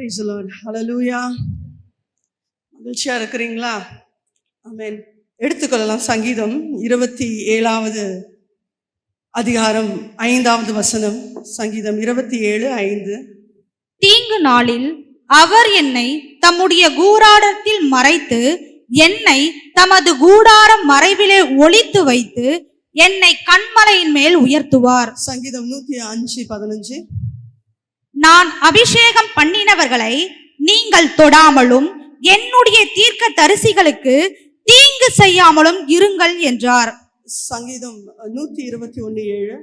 Praise the Lord. Hallelujah. மகிழ்ச்சியா இருக்கிறீங்களா? ஆமென். எடுத்துக்கொள்ளலாம். சங்கீதம் 27வது அதிகாரம் 5வது வசனம். சங்கீதம் 27:5. தீங்கு நாளில் அவர் என்னை தம்முடைய கூடாரத்தில் மறைத்து, என்னை தமது கூடார மறைவிலே ஒளித்து வைத்து, என்னை கன்மலையின் மேல் உயர்த்துவார். சங்கீதம் 105:15. நான் அபிஷேகம் பண்ணினவர்களை நீங்கள் தொடாமலும் என்னுடைய தீர்க்க தரிசிகளுக்கு தீங்கு செய்யாமலும் இருங்கள் என்றார். சங்கீதம் 121:7.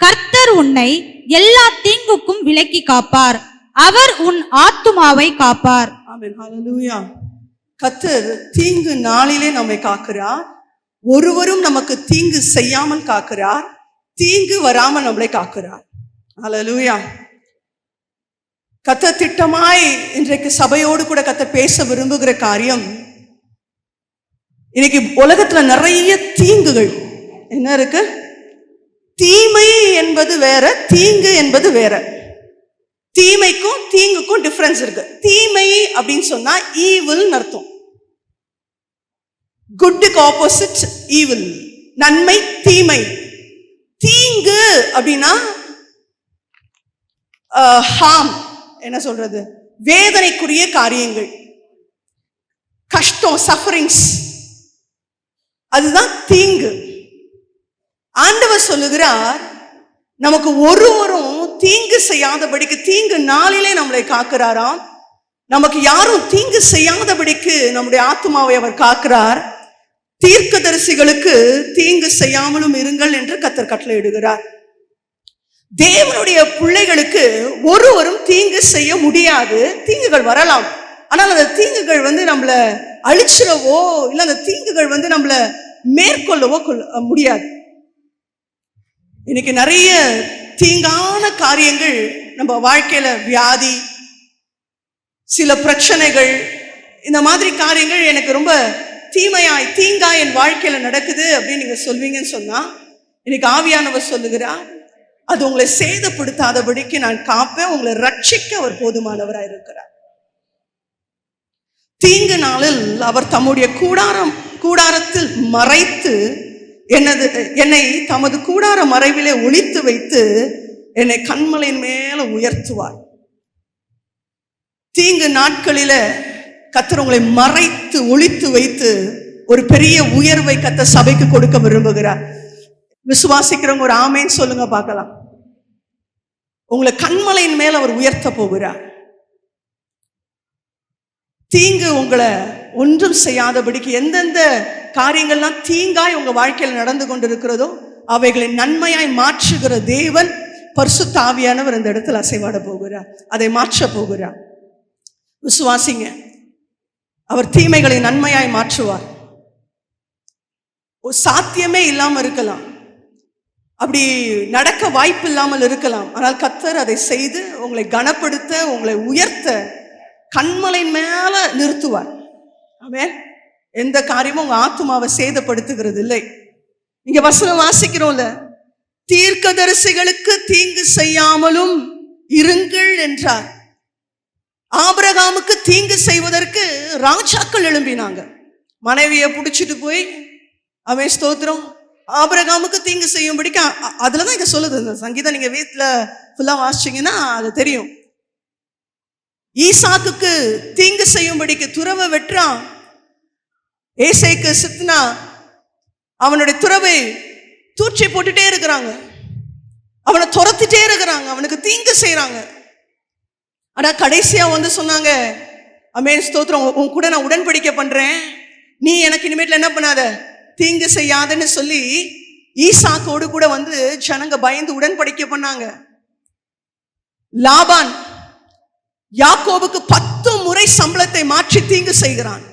கர்த்தர் உன்னை எல்லா தீங்குக்கும் விலக்கி காப்பார், அவர் உன் ஆத்துமாவை காப்பார். ஆமென். ஹல்லேலூயா. கர்த்தர் தீங்கு நாளிலே நம்மை காக்கிறார். ஒருவரும் நமக்கு தீங்கு செய்யாமல் காக்கிறார். தீங்கு வராமல் நம்மளை காக்கிறார். ஹல்லேலூயா. கர்த்தர் திட்டமாய் இன்றைக்கு சபையோடு கூட கர்த்தர் பேச விரும்புகிற காரியம், இன்னைக்கு உலகத்துல நிறைய தீங்குகள் என்ன இருக்கு? தீமை என்பது வேற, தீங்கு என்பது வேற. தீமைக்கும் தீங்குக்கும் டிஃபரன்ஸ் இருக்கு. தீமை அப்படின்னு சொன்னா ஈவில் அர்த்தம். குட்டுக்கு ஆப்போசிட் ஈவில். நன்மை தீமை. தீங்கு அப்படின்னா ஹார்ம், என்ன சொல்றது, வேதனைக்குரிய காரியங்கள், கஷ்டம், சஃபரிங்ஸ், அதுதான் தீங்கு. ஆண்டவர் சொல்லுகிறார், நமக்கு ஒருவரும் தீங்கு செய்யாதபடிக்கு தீங்கு நாளிலே நம்மளை காக்கிறாராம். நமக்கு யாரும் தீங்கு செய்யாதபடிக்கு நம்முடைய ஆத்துமாவை அவர் காக்கிறார். தீர்க்கதரிசிகளுக்கு தீங்கு செய்யாமலும் இருங்கள் என்று கர்த்தர் கட்டளையிடுகிறார். தேவனுடைய பிள்ளைகளுக்கு ஒருவரும் தீங்கு செய்ய முடியாது. தீங்குகள் வரலாம், ஆனால் அந்த தீங்குகள் நம்மள அழிச்சிடவோ இல்லை அந்த தீங்குகள் நம்மள மேற்கொள்ளவோ முடியாது. இன்னைக்கு நிறைய தீங்கான காரியங்கள் நம்ம வாழ்க்கையில, வியாதி, சில பிரச்சனைகள், இந்த மாதிரி காரியங்கள் எனக்கு ரொம்ப தீங்கா என் வாழ்க்கையில நடக்குது அப்படின்னு நீங்க சொல்வீங்கன்னு சொன்னா, இன்னைக்கு ஆவியானவர் சொல்லுகிறார், அது உங்களை சேதப்படுத்தாதபடிக்கு நான் காப்பேன், உங்களை ரட்சிக்க அவர் போதுமானவராய் இருக்கிறார். தீங்கு நாளில் அவர் தம்முடைய கூடாரத்தில் மறைத்து, என்னை தமது கூடார மறைவிலே ஒளித்து வைத்து, என்னை கன்மலையின் மேல உயர்த்துவார். தீங்கு நாட்களில கர்த்தர் உங்களை மறைத்து ஒளித்து வைத்து ஒரு பெரிய உயர்வை கர்த்தர் சபைக்கு கொடுக்க விரும்புகிறார். விசுவாசிக்கிறவங்க ஒரு ஆமேன்னு சொல்லுங்க பார்க்கலாம். உங்களை கன்மலையின் மேல அவர் உயர்த்த போகிறார். தீங்கு உங்களை ஒன்றும் செய்யாதபடிக்கு, எந்தெந்த காரியங்கள்லாம் தீங்காய் உங்க வாழ்க்கையில் நடந்து கொண்டிருக்கிறதோ அவைகளை நன்மையாய் மாற்றுகிற தேவன் பரிசுத்த ஆவியானவர் இந்த இடத்துல அசைவாட போகிறார். அதை மாற்ற போகிறார். விசுவாசிங்க, அவர் தீமைகளை நன்மையாய் மாற்றுவார். சாத்தியமே இல்லாம இருக்கலாம், அப்படி நடக்க வாய்ப்பு இல்லாமல் இருக்கலாம், ஆனால் கர்த்தர் அதை செய்து உங்களை கனப்படுத்த, உங்களை உயர்த்த, கன்மலையின் மேல நிறுத்துவார். ஆமென். எந்த காரியமும் உங்க ஆத்துமாவை சேதப்படுத்துகிறது இல்லை. இங்க வசனம் வாசிக்கிறோம்ல, தீர்க்கதரிசிகளுக்கு தீங்கு செய்யாமலும் இருங்கள் என்றார். ஆபிரகாமுக்கு தீங்கு செய்வதற்கு ராஜாக்கள் எழும்பினாங்க. மனைவியை பிடிச்சிட்டு போய், அவன் ஸ்தோத்திரம், ஆபிரகாமுக்கு தீங்கு செய்யும்படிக்கு, அதுலதான் இங்க சொல்லுது. இந்த சங்கீதம் நீங்க வீட்டுல ஃபுல்லா வாசிச்சீங்கன்னா அது தெரியும். ஈசாக்குக்கு தீங்கு செய்யும்படிக்கு துறவை வெட்டுறான். ஏசேக்கு சித்னா அவனுடைய துறவை தூற்றி போட்டுட்டே இருக்கிறாங்க, அவனை துரத்திட்டே இருக்கிறாங்க, அவனுக்கு தீங்கு செய்யறாங்க. ஆனா கடைசியா சொன்னாங்க, ஆமென் ஸ்தோத்திரம், உன் கூட நான் உடன்படிக்கை பண்றேன், நீ எனக்கு இனிமேட்ல என்ன பண்ணாத, தீங்கு செய்யாதன்னு சொல்லி ஈசாக்கோடு கூட ஜனங்க பயந்து உடன்படிக்கை பண்ணாங்க. லாபான் யாக்கோபுக்கு 10 முறை சம்பளத்தை மாற்றி தீங்கு செய்கிறான்.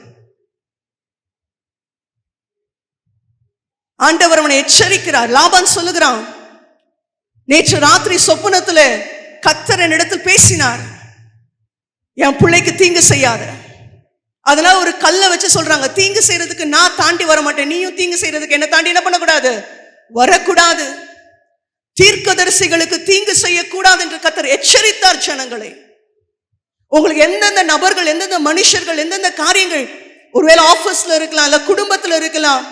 ஆண்டவர் அவனை எச்சரிக்கிறார். லாபான் சொல்லுகிறான், நேற்று ராத்திரி சொப்பனத்துல கர்த்தர் என்னிடத்தில் பேசினார், என் பிள்ளைக்கு தீங்கு செய்யாத. அதனால ஒரு கல்லை வச்சு சொல்றாங்க, தீங்கு செய்யறதுக்கு நான் தாண்டி வர மாட்டேன், நீயும் தீங்கு செய்யறதுக்கு என்ன தாண்டி என்ன பண்ணக்கூடாது, வரக்கூடாது. தீர்க்கதரிசிகளுக்கு தீங்கு செய்யக்கூடாது என்று கர்த்தர் எச்சரித்தார் ஜனங்களை. உங்களுக்கு எந்தெந்த நபர்கள், எந்தெந்த மனுஷர்கள், எந்தெந்த காரியங்கள், ஒருவேளை ஆபீஸ்ல இருக்கலாம், இல்ல குடும்பத்துல இருக்கலாம்,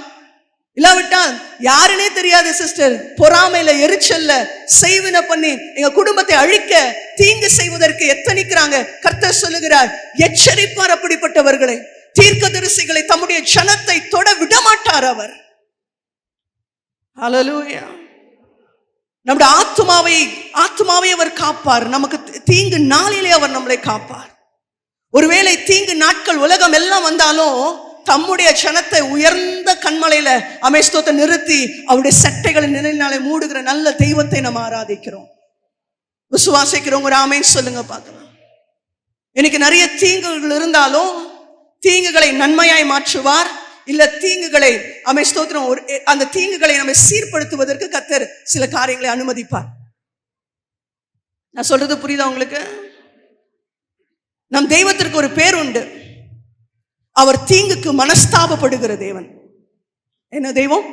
இல்லாவிட்டால் யாருன்னே தெரியாது சிஸ்டர், பொறாமையில எரிச்சல்ல செய்வின பண்ணி எங்க குடும்பத்தை அழிக்க தீங்கு செய்வதற்கு எத்தனிக்கிறாங்க. கர்த்தர் சொல்லுகிறார், எச்சரிப்பார் அப்படிப்பட்டவர்களை. தீர்க்கதரிசிகளை, தம்முடைய ஜனத்தை தொட விடமாட்டார் அவர். ஹல்லேலூயா. நம்முடைய ஆத்துமாவை அவர் காப்பார். நமக்கு தீங்கு நாளிலே அவர் நம்மளை காப்பார். ஒருவேளை தீங்கு நாட்கள் உலகம் எல்லாம் வந்தாலும் தம்முடைய ஜனத்தை உயர்ந்த கண்மலையில ஸ்தோத்திர நிறுத்தி அவருடைய சட்டைகளை நிழலினாலே மூடுகிற நல்ல தெய்வத்தை நம்ம ஆராதிக்கிறோம். விசுவாசிக்கிறோம். ஒரு ஆமென் சொல்லுங்க பார்க்கலாம். எனக்கு நிறைய தீங்குகள் இருந்தாலும் தீங்குகளை நன்மையாய் மாற்றுவார். இல்ல தீங்குகளை ஸ்தோத்திரம் அந்த தீங்குகளை நம்ம சீர்படுத்துவதற்கு கர்த்தர் சில காரியங்களை அனுமதிப்பார். நான் சொல்றது புரியுதா உங்களுக்கு? நம் தெய்வத்திற்கு ஒரு பேர் உண்டு. அவர் தீங்குக்கு மனஸ்தாபப்படுகிற தேவன். என்ன தெய்வம்?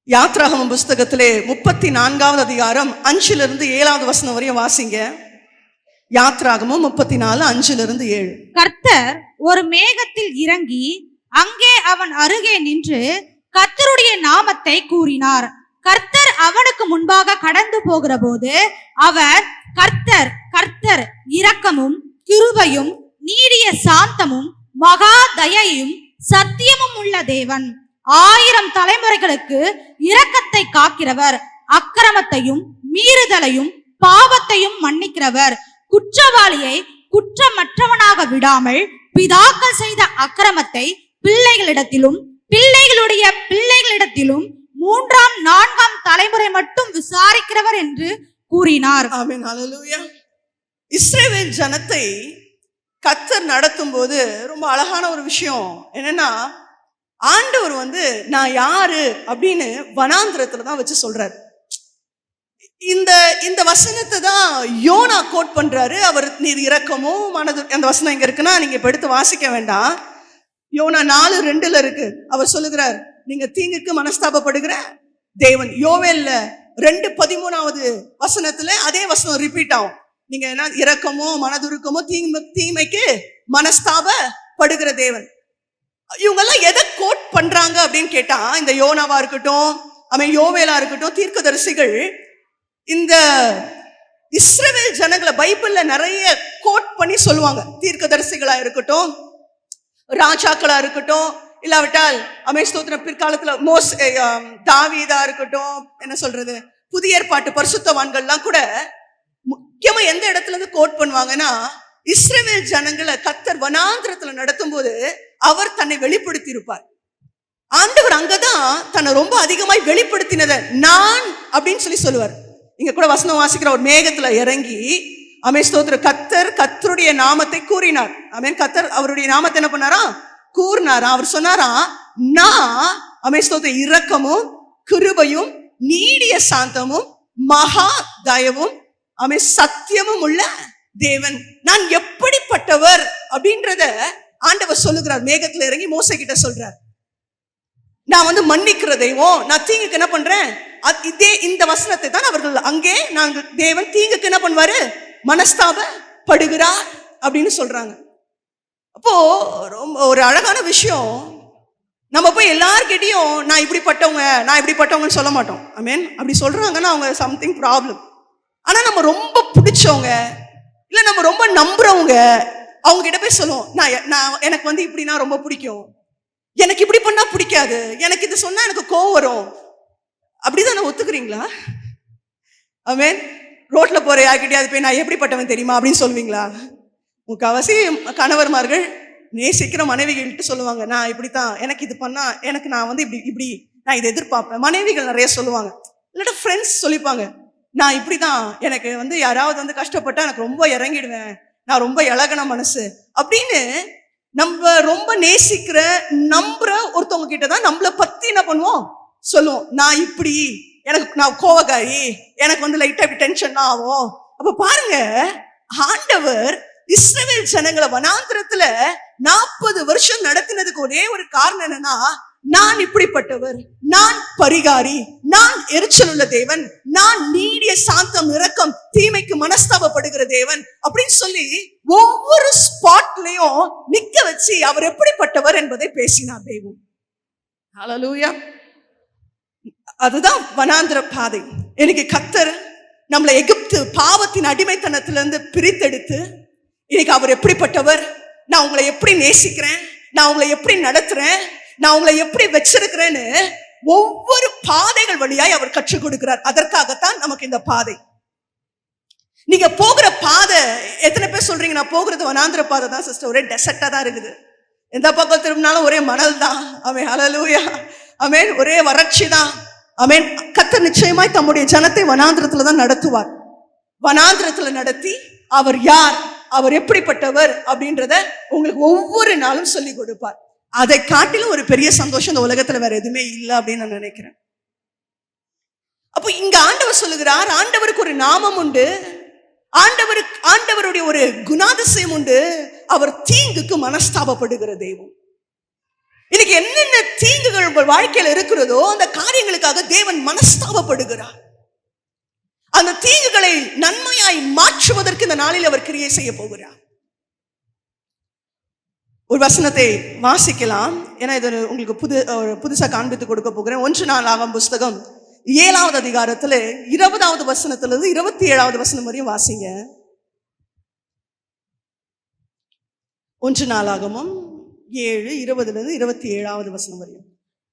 யாத்ராகமம் புஸ்தகத்திலே 34வது அதிகாரம் 5லிருந்து 7வது வசனம் வரையும் வாசிங்க. யாத்ராகமம் 34 5லிருந்து 7. கர்த்தர் ஒரு மேகத்தில் இறங்கி அங்கே அவன் அருகே நின்று கர்த்தருடைய நாமத்தை கூறினார். கர்த்தர் அவனுக்கு முன்பாக கடந்து போகிற போது அவர், கர்த்தர் கர்த்தர் இரக்கமும் கிருபையும் நீடிய சாந்தமும் மகா தயையும் சத்தியமும் உள்ள தேவன், 1000 தலைமுறைகளுக்கு இரக்கத்தை காக்கிறவர், அக்கிரமத்தையும் மீறுதலையும் பாவத்தையும் மன்னிக்கிறவர், குற்றவாளியை குற்றமற்றவனாக விடாமல் பிதாக்கள் செய்த அக்கிரமத்தை பிள்ளைகளிடத்திலும் பிள்ளைகளுடைய பிள்ளைகளிடத்திலும் 3ஆம் 4ஆம் தலைமுறை மட்டும் விசாரிக்கிறவர் என்று கூறினார். ஆமென். ஹல்லேலூயா. இஸ்ரவேல் ஜனத்தை கர்த்தர் நடத்தும் போது ரொம்ப அழகான ஒரு விஷயம் என்னன்னா, ஆண்டவர் நான் யாரு அப்படின்னு வனாந்திரத்துல தான் வச்சு சொல்றாரு. இந்த வசனத்தை தான் யோனா கோட் பண்றாரு. அவர் நீர் இரக்கமும் மனது, அந்த வசனம் எங்க இருக்குன்னா நீங்க இப்ப எடுத்து வாசிக்க வேண்டாம். யோனா 4:2 இருக்கு. அவர் சொல்லுகிறார், நீங்க தீங்குக்கு மனஸ்தாபப்படுகிற தேவன். யோவேல்ல 2:13வது வசனத்துல அதே வசனம் ரிப்பீட் ஆகும். நீங்க என்ன இரக்கமோ மனதுருக்கமோ தீமைக்கு மனஸ்தாபப்படுகிற தேவன். இவங்க எல்லாம் எதை கோட் பண்றாங்க அப்படின்னு கேட்டா, இந்த யோனாவா இருக்கட்டும், யோவேலா இருக்கட்டும், தீர்க்கதரிசிகள் இந்த இஸ்ரவேல் ஜனங்களை பைபிள்ல நிறைய கோட் பண்ணி சொல்லுவாங்க. தீர்க்கதரிசிகளா இருக்கட்டும், ராஜாக்களா இருக்கட்டும், இல்லாவிட்டால் ஸ்தோத்திரம் பிற்காலத்துல தாவீதா இருக்கட்டும், என்ன சொல்றது, புதிய ஏற்பாட்டு பரிசுத்தவான்கள்லாம் கூட முக்கியமா எந்த இடத்துல இருந்து கோட் பண்ணுவாங்கன்னா, இஸ்ரவேல் ஜனங்களை கர்த்தர் வனாந்திரத்துல நடத்தும் போது அவர் தன்னை வெளிப்படுத்தி இருப்பார். ஆண்டவர் அங்கதான் தன்னை ரொம்ப அதிகமாய் வெளிப்படுத்தினத நான் அப்படின்னு சொல்லுவார். இங்க கூட வசனம் வாசிக்கிற ஒரு மேகத்துல இறங்கி ஸ்தோத்திர கர்த்தருடைய நாமத்தை கூறினார். கர்த்தர் அவருடைய நாமத்தை என்ன பண்ணாரா? கூறினாரா. அவர் சொன்னாரா, நான் ஸ்தோத்திர இரக்கமும் கிருபையும் நீடிய சாந்தமும் மகா தயவும் சத்தியமும் உள்ள தேவன், நான் எப்படிப்பட்டவர் அப்படின்றத ஆண்டவர் சொல்லுகிறார். மேகத்துல இறங்கி மோசே கிட்ட சொல்றார், நான் மன்னிக்கிற தெய்வம், நான் தீங்குக்கு என்ன பண்றேன். இதே இந்த வசனத்தை தான் அவர்கள் அங்கே நாங்கள் தேவன் தீங்குக்கு என்ன பண்ணுவாரு, மனஸ்தாபப்படுகிறார் அப்படின்னு சொல்றாங்க. அப்போ ரொம்ப ஒரு அழகான விஷயம். நம்ம போய் எல்லார்கிட்டையும் நான் இப்படிப்பட்டவங்கன்னு சொல்ல மாட்டோம். அப்படி சொல்றாங்கன்னா அவங்க சம்திங் ப்ராப்ளம். ஆனா நம்ம ரொம்ப பிடிச்சவங்க, இல்ல நம்ம ரொம்ப நம்புறவங்க, அவங்க கிட்ட போய் சொல்லுவோம், நான் எனக்கு இப்படின்னா ரொம்ப பிடிக்கும், எனக்கு இப்படி பண்ணா பிடிக்காது, எனக்கு இது சொன்னா எனக்கு கோவம் வரும். அப்படிதான் ஒத்துக்கிறீங்களா? ரோட்ல போற யார்கிட்டயாவது போய் நான் எப்படிப்பட்டவன் தெரியுமா அப்படின்னு சொல்லுவீங்களா? முக்காவாசி கணவர்மார்கள் நேசிக்கிற மனைவிகள்கிட்ட சொல்லுவாங்க, நான் இப்படித்தான், எனக்கு இது பண்ணா எனக்கு நான் இப்படி நான் இதை எதிர்பார்ப்பேன். மனைவிகள் நிறைய சொல்லுவாங்க. இல்லாட்ட ஃப்ரெண்ட்ஸ் சொல்லிப்பாங்க, நான் இப்படிதான், எனக்கு யாராவது கஷ்டப்பட்டா எனக்கு ரொம்ப இறங்கிடுவேன், நான் ரொம்ப இலகன மனசு அப்படின்னு. நம்ம ரொம்ப நேசிக்கிற நம்புற ஒருத்தவங்க கிட்டதான் நம்மளை பத்தி என்ன பண்ணுவோம் சொல்லுவோம். நான் இப்படி, நான் கோவக்காரி, எனக்கு லைட்டா இப்படி டென்ஷன் ஆகும். அப்ப பாருங்க, ஆண்டவர் இஸ்ரவேல் ஜனங்களை வனாந்திரத்துல 40 வருஷம் நடத்தினதுக்கு ஒரே ஒரு காரணம் என்னன்னா, நான் இப்படிப்பட்டவர், நான் பரிகாரி, நான் எரிச்சல் உள்ள தேவன், நான் நீடிய சாந்தம் இரக்கம் தீமைக்கு மனஸ்தாபப்படுகிற தேவன் அப்படின்னு சொல்லி ஒவ்வொரு ஸ்பாட்லயும் நிக்க வச்சு அவர் எப்படிப்பட்டவர் என்பதை பேசினார் தெய்வம். ஹல்லேலூயா. அதுதான் வனாந்திர பாதை. இன்னைக்கு கர்த்தர் நம்மளை எகிப்து பாவத்தின் அடிமைத்தனத்திலிருந்து பிரித்தெடுத்து இன்னைக்கு அவர் எப்படிப்பட்டவர், நான் உங்களை எப்படி நேசிக்கிறேன், நான் உங்களை எப்படி நடத்துறேன், நான் உங்களை எப்படி வச்சிருக்கிறேன்னு ஒவ்வொரு பாதைகள் வழியாய் அவர் கற்றுக் கொடுக்கிறார். அதற்காகத்தான் நமக்கு இந்த பாதை. நீங்க போகிற பாதை, எத்தனை பேர் சொல்றீங்க நான் போகிறது வனாந்திர பாதை தான் சிஸ்டர், ஒரே டெசர்ட்டா தான் இருக்குது, எந்த பக்கம் திரும்பினாலும் ஒரே மணல் தான். ஆமென், ஹல்லேலூயா, ஆமென், ஒரே வறட்சி தான். ஆமென். கர்த்தர் நிச்சயமாய் தம்முடைய ஜனத்தை வனாந்திரத்துல தான் நடத்துவார். வனாந்திரத்துல நடத்தி அவர் யார், அவர் எப்படிப்பட்டவர் அப்படின்றத உங்களுக்கு ஒவ்வொரு நாளும் சொல்லி கொடுப்பார். அதை காட்டிலும் ஒரு பெரிய சந்தோஷம் இந்த உலகத்துல வேற எதுவுமே இல்லை அப்படின்னு நான் நினைக்கிறேன். அப்போ இங்க ஆண்டவர் சொல்லுகிறார், ஆண்டவருக்கு ஒரு நாமம் உண்டு, ஆண்டவருடைய ஒரு குணாதிசயம் உண்டு, அவர் தீங்குக்கு மனஸ்தாபப்படுகிற தெய்வம். இன்னைக்கு என்னென்ன தீங்குகள் உங்கள் வாழ்க்கையில் இருக்கிறதோ அந்த காரியங்களுக்காக தேவன் மனஸ்தாபப்படுகிறார். அந்த தீங்குகளை நன்மையாய் மாற்றுவதற்கு இந்த நாளில் அவர் கிரியை செய்ய போகிறார். ஒரு வசனத்தை வாசிக்கலாம், ஏன்னா இது உங்களுக்கு புதுசா காண்பித்து கொடுக்க போகிறேன். 1 நாளாகமம் புஸ்தகம் 7வது அதிகாரத்துல 20வது வசனத்திலிருந்து 27வது வசனம் வரையும் வாசிங்க. 1 நாளாகமம் 7:20 27வது வசனம் வரையும்.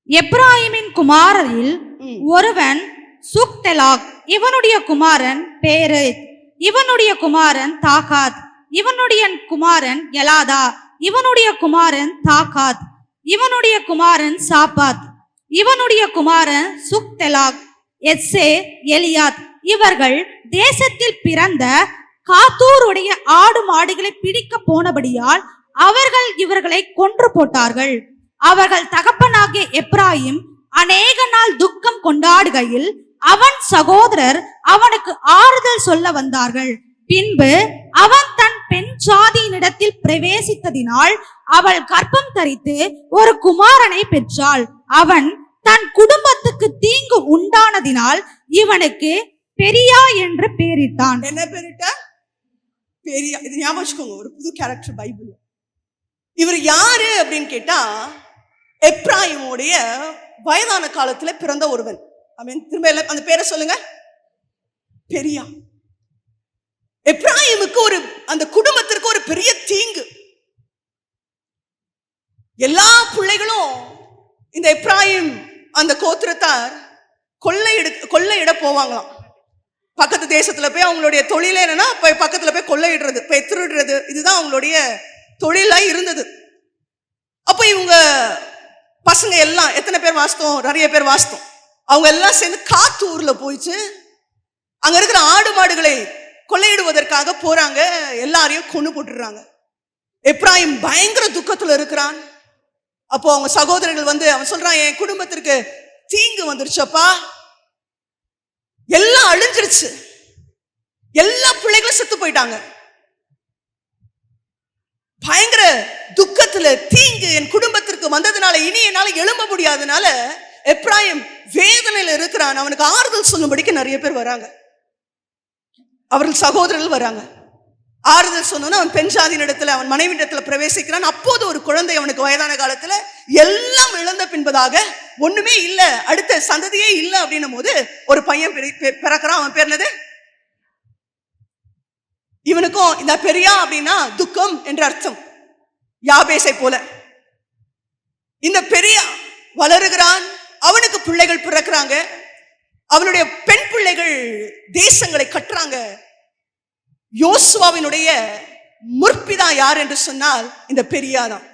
எப்ராயிமின் குமாரரில் ஒருவன் சுக்தெலாக், இவனுடைய குமாரன் பேரேத், இவனுடைய குமாரன் தாகாத், இவனுடைய குமாரன் எலாதா, இவனுடைய குமாரன் தாகாத், இவனுடைய குமாரன் சாபாத், இவனுடைய குமாரன் சுக்தெலாக், எத்சே, எலியாத். இவர்கள் தேசத்தில் பிறந்த காத்தூருடைய ஆடு மாடுகளை பிடிக்க போனபடியால் அவர்கள் இவர்களை கொன்று போட்டார்கள். அவர்கள் தகப்பனாகிய எப்ராயிம் அநேக நாள் துக்கம் கொண்டாடுகையில் அவன் சகோதரர் அவனுக்கு ஆறுதல் சொல்ல வந்தார்கள். பின்பு அவன் தன் பெண் ஜாதியினிடத்தில் பிரவேசித்ததினால் அவள் கர்ப்பம் தரித்து ஒரு குமாரனை பெற்றாள். அவன் தன் குடும்பத்துக்கு தீங்கு உண்டானதினால் இவனுக்கு பெரியா என்று பெயரிட்டான். என்ன பெயரிட்டா? பெரியா. இது ஞாபகம் வச்சுக்கோங்க, ஒரு புது கேரக்டர் பைபிள். இவர் யாரு அப்படின்னு கேட்டா, எப்ராயிமுடைய வயதான காலத்துல பிறந்த ஒருவன். திரும்ப அந்த பேரை சொல்லுங்க, பெரியா. எப்ராயிமுக்கு அந்த குடும்பத்திற்கு ஒரு பெரிய தீங்கு. எல்லா பிள்ளைகளும் இந்த எப்ராயிம் அந்த கோத்திரத்தார் கொள்ளையிட போவாங்களாம். பக்கத்து தேசத்துல போய் அவங்களுடைய தொழில என்னன்னா பக்கத்துல போய் கொள்ளையிடுறது, போய் திருடுறது, இதுதான் அவங்களுடைய தொழிலா இருந்தது. அப்ப இவங்க பசங்க எல்லாம் எத்தனை பேர் வாசித்தோம், நிறைய பேர் வாசித்தோம். அவங்க எல்லாம் சேர்ந்து காத்தூர்ல போயிச்சு அங்க இருக்கிற ஆடு மாடுகளை கொள்ளையிடுவதற்காக போறாங்க. எல்லாரையும் கொண்டு போட்டுறாங்க. எப்ராயிம் பயங்கர துக்கத்துல இருக்கிறான். அப்போ அவங்க சகோதரர்கள் வந்து அவன் சொல்றான், என் குடும்பத்திற்கு தீங்கு வந்துருச்சப்பா, எல்லாம் அழிஞ்சிருச்சு, எல்லா பிள்ளைகளும் செத்து போயிட்டாங்க, பயங்கர துக்கத்துல தீங்கு என் குடும்பத்திற்கு வந்ததுனால இனி என்னால எழும்ப முடியாதனால எப்ராயிம் வேதனையில இருக்கிறான். அவனுக்கு ஆறுதல் சொல்லும்படிக்கு நிறைய பேர் வராங்க, அவர்கள் சகோதரர்கள் வராங்க. ஆறுதல் சொன்னோன்னா அவன் பெண் ஜாதியின் இடத்துல அவன் மனைவி இடத்துல பிரவேசிக்கிறான். அப்போது ஒரு குழந்தை அவனுக்கு வயதான காலத்துல எல்லாம் இழந்த பின்பதாக ஒண்ணுமே இல்ல, அடுத்த சந்ததியே இல்ல அப்படின்னும் போது ஒரு பையன் பிறக்கிறான். அவன் பேர் என்னது? இவனுக்கும் இந்த பெரியா அப்படின்னா துக்கம் என்ற அர்த்தம், யாபேசை போல. இந்த பெரியா வளருகிறான், அவனுக்கு பிள்ளைகள் பிறக்கிறாங்க. அவனுடைய பெண் பிள்ளைகள் தேசங்களை கட்டுறாங்க. யோசுவாவினுடைய முற்பிதா யார் என்று சொன்னால் இந்த பெரியா தான்.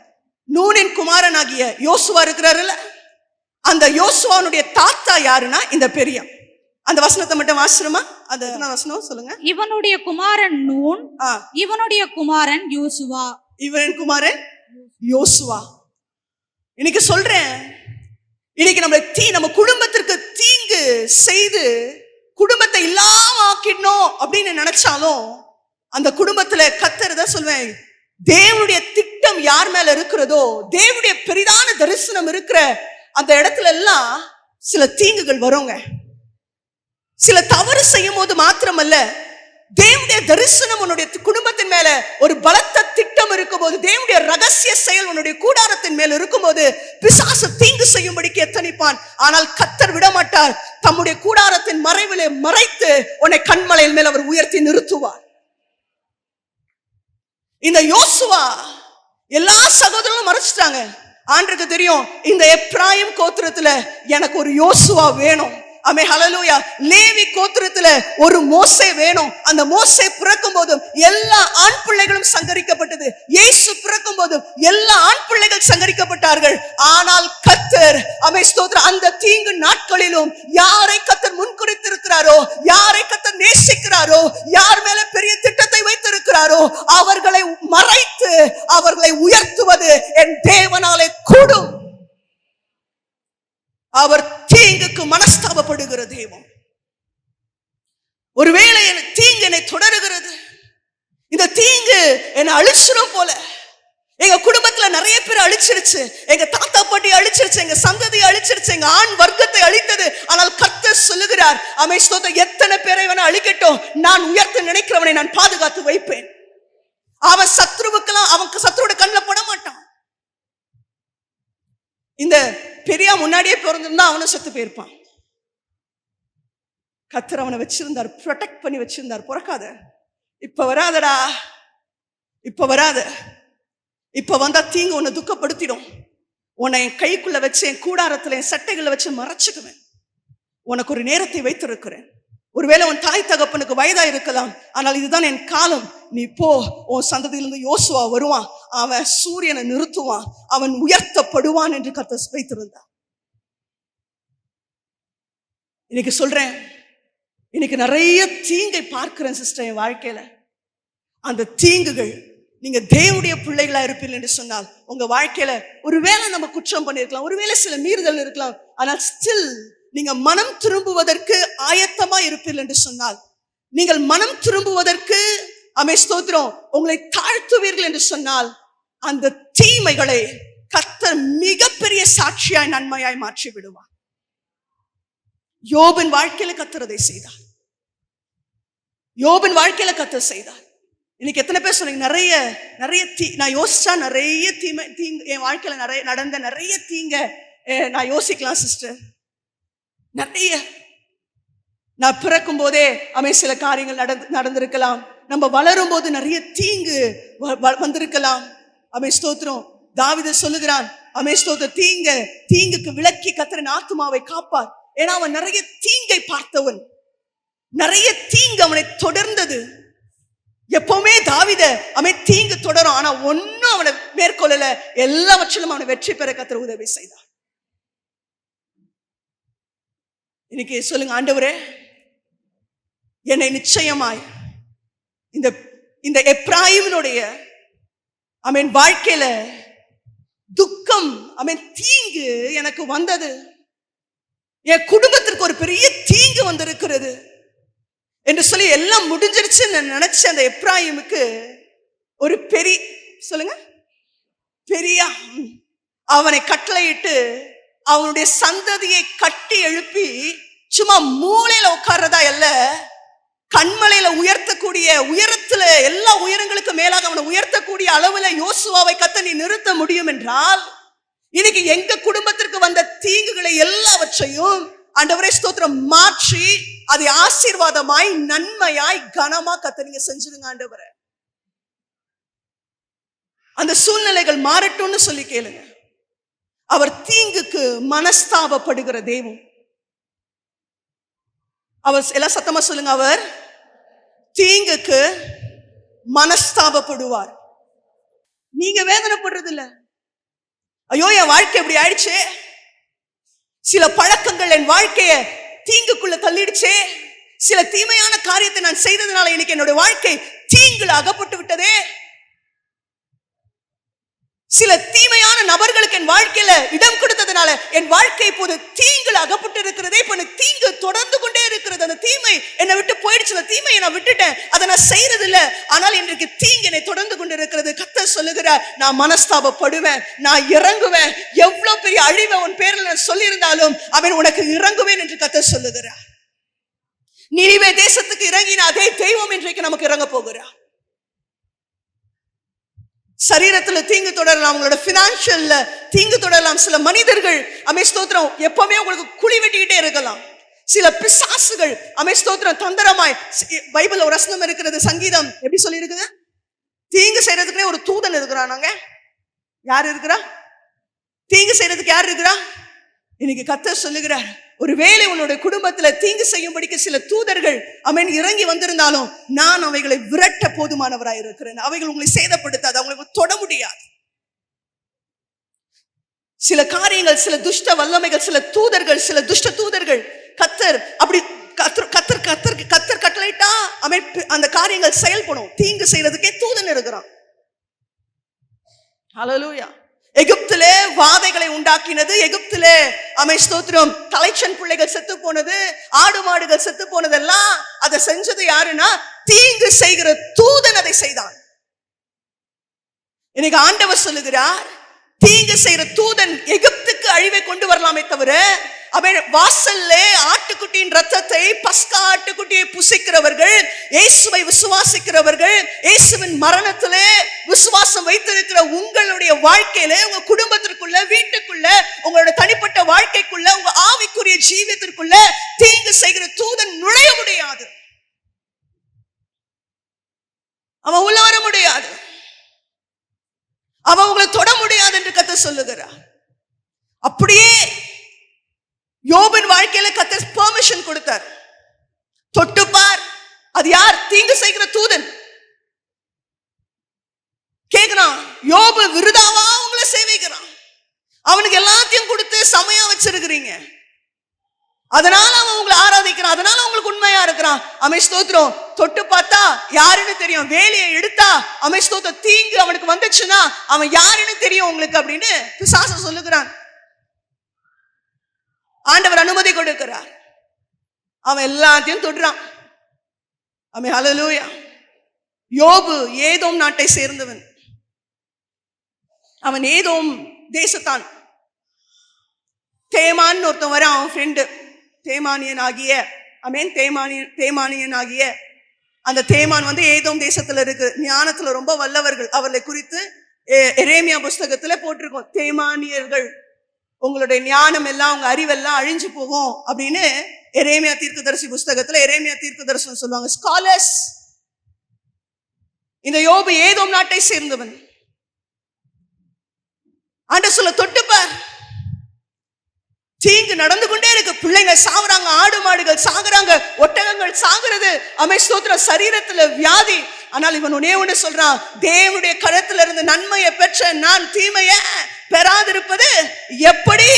நூனின் குமாரன் ஆகிய யோசுவா இருக்கிறாருல்ல, அந்த யோசுவானுடைய தாத்தா யாருன்னா இந்த பெரியா. அந்த வசனத்தை மட்டும் வாசிக்கிறோமா? அந்த வசனம் சொல்லுங்க. இவனுடைய குமாரன் நூன், இவனுடைய குமாரன் யோசுவா. இவன் குமாரன் யோசுவா. இன்னைக்கு சொல்றேன், இன்னைக்கு நம்ம குடும்பத்திற்கு தீங்கு செய்து குடும்பத்தை இல்லாம ஆக்கிடணும் அப்படின்னு நினைச்சாலும் அந்த குடும்பத்துல கர்த்தர் சொல்வேன், தேவனுடைய திட்டம் யார் மேல இருக்கிறதோ, தேவனுடைய பெரிதான தரிசனம் இருக்கிற அந்த இடத்துல எல்லாம் சில தீங்குகள் வருங்க. சில தவறு செய்யும் போது மாத்திரமல்ல, தேவனுடைய தரிசனம் உன்னுடைய குடும்பத்தின் மேல ஒரு பலத்த திட்டம் இருக்கும்போது, தேவனுடைய ரகசிய செயல் உன்னுடைய கூடாரத்தின் மேல இருக்கும்போது பிசாசு தீங்கு செய்யும்படிக்கு எத்தனிப்பான். ஆனால் கர்த்தர் விட மாட்டார். தம்முடைய கூடாரத்தின் மறைவிலே மறைத்து உன்னை கண்மலையின் மேல் அவர் உயர்த்தி நிறுத்துவார். இந்த யோசுவா எல்லா சகோதரர்களும் மறைச்சிட்டாங்க. ஆண்டருக்கு தெரியும், இந்த எப்ராயிம் கோத்திரத்துல எனக்கு ஒரு யோசுவா வேணும். ஆமென், ஹல்லேலூயா. லேவி கோத்திரத்துல ஒரு மோசே வேணும். அந்த மோசே பிறக்கும் போதும் எல்லா ஆண் பிள்ளைகளும் சங்கரிக்கப்பட்டது. இயேசு பிறக்கும் போதும் எல்லா ஆண் பிள்ளைகள் சங்கரிக்கப்பட்டார்கள். ஆனால் கர்த்தர், ஆமென் ஸ்தோத்திரம், அந்த தீங்கு நாட்களிலும் யாரை கர்த்தர் முன்குறித்திருக்கிறாரோ, யாரை கர்த்தர் நேசிக்கிறாரோ, யார் மேல பெரிய திட்டத்தை வைத்திருக்கிறாரோ அவர்களை மறைத்து அவர்களை உயர்த்துவது என் தேவனாலே கூடும். அவர் தீங்குக்கு மனஸ்தாபப்படுகிற தெய்வம். ஒருவேளை தீங்கு என்னை தொடருகிறது, இந்த தீங்கு என்னை அழிச்சிடும் போல. எங்க குடும்பத்துல நிறைய பேர் அழிச்சிருச்சு, எங்க தாத்தா பாட்டி அழிச்சிருச்சு, எங்க சந்ததியை அழிச்சிருச்சு, எங்க ஆண் வர்க்கத்தை அழித்தது. ஆனால் கர்த்தர் சொல்லுகிறார், ஆமென் ஸ்தோத்திரம், எத்தனை பேரை வேணா அழிக்கட்டும், நான் உயர்த்த நினைக்கிறவனை நான் பாதுகாத்து வைப்பேன். அவன் சத்ருவுக்கெல்லாம், அவன் சத்ருவோட கண்ணில் பட மாட்டான். இந்த பெரியா முன்னாடியே பிறந்திருந்தா அவனும் செத்து போயிருப்பான். கர்த்தர் அவனை வச்சிருந்தார், ப்ரொடெக்ட் பண்ணி வச்சிருந்தார். பிறக்காத, இப்ப வராதடா, இப்ப வராத, இப்ப வந்தா தீங்கு உன்னை துக்கப்படுத்திடும். உன்னை என் கைக்குள்ள வச்சு, என் கூடாரத்துல என் சட்டைகளை வச்சு மறைச்சுக்குவேன். உனக்கு ஒரு நேரத்தை வைத்திருக்கிறேன். ஒருவேளை உன் தாய் தகப்பனுக்கு வயதா இருக்கலாம், ஆனால் இதுதான் என் காலம். நீ போ, உன் சந்ததியிலிருந்து யோசுவா வருவான், அவன் சூரியனை நிறுத்துவான், அவன் உயர்த்தப்படுவான் என்று கர்த்தர் வைத்திருந்தார். இன்னைக்கு சொல்றேன், இன்னைக்கு நிறைய தீங்கை பார்க்கிறேன் சிஸ்டர் என் வாழ்க்கையில. அந்த தீங்குகள், நீங்க தேவனுடைய பிள்ளைகளா இருப்பீர்கள் என்று சொன்னால் உங்க வாழ்க்கையில ஒருவேளை நம்ம குற்றம் பண்ணிருக்கலாம், ஒருவேளை சில மீறுதல் இருக்கலாம், ஆனால் ஸ்டில் நீங்க மனம் திரும்புவதற்கு ஆயத்தமா இருப்பீர்கள் என்று சொன்னால், நீங்கள் மனம் திரும்புவதற்கு, ஆமென் ஸ்தோத்திரம், உங்களை தாழ்த்துவீர்கள் என்று சொன்னால், அந்த தீமைகளை கர்த்தர் மிகப்பெரிய சாட்சியாய் நன்மையாய் மாற்றி விடுவார். யோபின் வாழ்க்கையில கர்த்தர் அதை செய்தார். யோபின் வாழ்க்கையில கர்த்தர் செய்தார். இன்னைக்கு எத்தனை பேர் சொன்னீங்க, நிறைய நிறைய நான் யோசிச்சா நிறைய தீங்கு என் வாழ்க்கையில நிறைய நடந்த நிறைய தீங்க நான் யோசிக்கலாம் சிஸ்டர். நிறைய, நான் பிறக்கும் போதே ஆமென் சில காரியங்கள் நடந்திருக்கலாம். நம்ம வளரும் போது நிறைய தீங்கு வந்திருக்கலாம். ஆமென் ஸ்தோத்திரம். தாவீது சொல்லுகிறான், ஆமென் ஸ்தோத்திரம், தீங்குக்கு விலக்கி கர்த்தரின் ஆத்துமாவை காப்பார். ஏன்னா அவன் நிறைய தீங்கை பார்த்தவன், நிறைய தீங்கு அவனை தொடர்ந்தது. எப்பவுமே தாவீத அவன் தீங்கு தொடரும், ஆனா ஒன்னும் அவனை மேற்கொள்ளல. எல்லாவற்றிலும் அவனை வெற்றி பெற கர்த்தர் உதவி செய்தார். இன்னைக்கு சொல்லுங்க, ஆண்டவரே என்னை நிச்சயமாய் இந்த எப்ராயிமினுடைய ஆமென் வாழ்க்கையில துக்கம், ஆமென் தீங்கு எனக்கு வந்தது, என் குடும்பத்திற்கு ஒரு பெரிய தீங்கு வந்திருக்கிறது என்று சொல்லி எல்லாம் முடிஞ்சிருச்சு நினைச்ச அந்த எப்ராயிமுக்கு ஒரு பெரிய, சொல்லுங்க, பெரியா அவனை கட்டளையிட்டு அவனுடைய சந்ததியை கட்டி எழுப்பி சும்மா மூளையில உட்கார்றதா அல்ல, கண்மலையில உயர்த்தக்கூடிய, உயரத்துல எல்லா உயரங்களுக்கு மேலாக அவனை உயர்த்தக்கூடிய அளவுல யோசுவாவை கர்த்தர் நீ நிறுத்த முடியும் என்றால், இன்னைக்கு எங்க குடும்பத்திற்கு வந்த தீங்குகளை எல்லாவற்றையும் ஆண்டவரே ஸ்தோத்திரம் மாற்றி அதை ஆசீர்வாதமாய் நன்மையாய் கனமா கர்த்தர் நீங்க செஞ்சிருங்க ஆண்டவரே. அந்த சூழ்நிலைகள் மாறட்டும்னு சொல்லி கேளுங்க. அவர் தீங்குக்கு மனஸ்தாபப்படுகிற தெய்வம். அவர் எல்லாம் சத்தமா சொல்லுங்க, அவர் தீங்குக்கு மனஸ்தாபப்படுவார். நீங்க வேதனைப்படுறது இல்ல, ஐயோ என் வாழ்க்கை இப்படி ஆயிடுச்சே, சில பழக்கங்கள் என் வாழ்க்கைய தீங்குக்குள்ள தள்ளிடுச்சே, சில தீமையான காரியத்தை நான் செய்ததுனால இன்னைக்கு என்னுடைய வாழ்க்கை தீங்குல அகப்பட்டு விட்டதே. சில தீமையான நபர்களுக்கு என் வாழ்க்கையில இடம் கொடுத்ததுனால என் வாழ்க்கை இப்போது தீங்குல அகப்பட்டு இருக்கிறதே. இப்ப எனக்கு தீங்கு தொடர்ந்து கொண்டே இருக்கிறது. அந்த தீமை என்னை விட்டு போயிடுச்சு. அந்த தீமையை நான் விட்டுட்டேன், அதை நான் செய்யறது இல்ல. ஆனால் இன்றைக்கு தீங்கு என்னை தொடர்ந்து கொண்டு இருக்கிறது. கர்த்தர் சொல்லுகிறார், நான் மனஸ்தாபப்படுவேன், நான் இறங்குவேன். எவ்வளவு பெரிய அழிவை உன் பேரில் நான் சொல்லி இருந்தாலும் அவன் உனக்கு இறங்குவேன் என்று கர்த்தர் சொல்லுகிறார். நினிவே தேசத்துக்கு இறங்கின அதே தெய்வம் இன்றைக்கு நமக்கு இறங்க போகிறார். சரீரத்துல தீங்கு தொடரலாம், உங்களோட பினான்சியல்ல தீங்கு தொடரலாம். சில மனிதர்கள் ஸ்தோத்திரம் எப்பவுமே உங்களுக்கு குழி வெட்டிக்கிட்டே இருக்கலாம். சில பிசாசுகள் ஸ்தோத்திரம் தந்திரமாய், பைபிள்ல ஒரு வசனம் இருக்கிறது, சங்கீதம் எப்படி சொல்லி இருக்குது, தீங்கு செய்யறதுக்குனே ஒரு தூதன் இருக்கிறானாங்க. யார் இருக்கிறா? தீங்கு செய்யறதுக்கு யார் இருக்கிறா? இன்னைக்கு கர்த்தர் சொல்லுகிறார், ஒருவேளை உன்னுடைய குடும்பத்துல தீங்கு செய்யும்படிக்கு சில தூதர்கள் இறங்கி வந்திருந்தாலும் நான் அவைகளை விரட்ட போதுமானவராய் இருக்கிறேன். அவைகள் உங்களை சேதப்படுத்தாது, அவங்களுக்கு தொட முடியாது. சில காரியங்கள், சில துஷ்ட வல்லமைகள், சில தூதர்கள், சில துஷ்ட தூதர்கள் கர்த்தர் அப்படி கர்த்தர் கட்டளையிட்டா அந்த காரியங்கள் செயல்படும். தீங்கு செய்யறதுக்கே தூதன் இருக்கிறான். ஹல்லேலூயா. எகிப்திலே வாதைகளை உண்டாக்கினது, எகிப்திலே ஸ்தோத்திரம் தலைச்சன் பிள்ளைகள் செத்து போனது, ஆடு மாடுகள் செத்து போனதெல்லாம் அதை செஞ்சது யாருன்னா தீங்கு செய்கிற தூதன் அதை செய்தான். இன்னைக்கு ஆண்டவர் சொல்லுகிறார், தீங்கு செய்கிற தூதன் எகிப்துக்கு அழிவை கொண்டு வரலாமே தவிர அவன் வாசல்ல ஆட்டுக்குட்டியின் ரத்தத்தை, பஸ்கா ஆட்டுக்குட்டியை புசிக்கிறவர்கள், இயேசுவை விசுவாசிக்கிறவர்கள், இயேசுவின் மரணத்திலே விசுவாசம் வைத்திருக்கிற உங்களுடைய வாழ்க்கையில, உங்க குடும்பத்திற்குள்ள, வீட்டுக்குள்ள, உங்களோட தனிப்பட்ட வாழ்க்கைக்குள்ள, உங்க ஆவிக்குரிய ஜீவியத்திற்குள்ள தீங்கு செய்கிற தூதன் நுழைய முடியாது. அவன் உள்ள வர முடியாது, அவன் உங்களை தொட முடியாது என்று கர்த்தர் சொல்லுகிறார். அப்படியே யோபின் வாழ்க்கையில கர்த்தர் பெர்மிஷன் கொடுத்தார். தொட்டுப்பார், அது யார்? தீங்கு செய்கிற தூதன். கேக்குறான், யோபு விருதாவா உங்களை சேவிக்கிறான், அவனுக்கு எல்லாத்தையும் கொடுத்து சமயம் வச்சிருக்கிறீங்க, அதனால அவன் உங்களை ஆராதிக்கிறான், அதனால உங்களுக்கு உண்மையா இருக்கிறான். ஸ்தோத்திரம். தொட்டு பார்த்தா யாருன்னு தெரியும், வேலையை எடுத்தா ஸ்தோத்திரம் தீங்கு அவனுக்கு வந்துச்சுன்னா அவன் யாருன்னு தெரியும் உங்களுக்கு அப்படின்னு பிசாசு சொல்லுகிறான். ஆண்டவர் அனுமதி கொடுக்கிறார், அவன் எல்லாத்தையும் தொடுறான். ஹல்லேலூயா. யோபு ஏதோம் நாட்டை சேர்ந்தவன், அவன் ஏதோம் தேசத்தான். தேமான் ஒருத்தன் வர, அவன் ஃப்ரெண்டு, தேமானியன் ஆகிய தேமானியன் ஆகிய அந்த தேமான் ஏதோம் தேசத்துல இருக்கு. ஞானத்துல ரொம்ப வல்லவர்கள். அவர்களை குறித்து எரேமியா புஸ்தகத்துல போட்டிருக்கோம், தேமானியர்கள், உங்களுடைய ஞானம் எல்லாம், உங்க அறிவெல்லாம் அழிஞ்சு போகும் அப்படின்னு எரேமியா தீர்க்கதரிசி புஸ்தகத்துல எரேமியா தீர்க்கதரிசனம் சொல்லுவாங்க, ஸ்காலர்ஸ். இந்த யோபு ஏதோம் நாட்டை சேர்ந்தவன். ஆண்டவர் சொல்ல, தொட்டுப்பார், தீங்கு நடந்து கொண்டே இருக்கு. பிள்ளைங்க சாகுறாங்க, ஆடு மாடுகள் சாகுறாங்க, ஒட்டகங்கள் சாகுறது. ஸ்தோத்திரம். சரீரத்துல வியாதி. ஆனால் இவன் ஒண்ணே சொல்றான், தேவனுடைய கரத்துல இருந்து நன்மையை பெற்ற நான் தீமையை பெறாதிருப்பது எப்படி?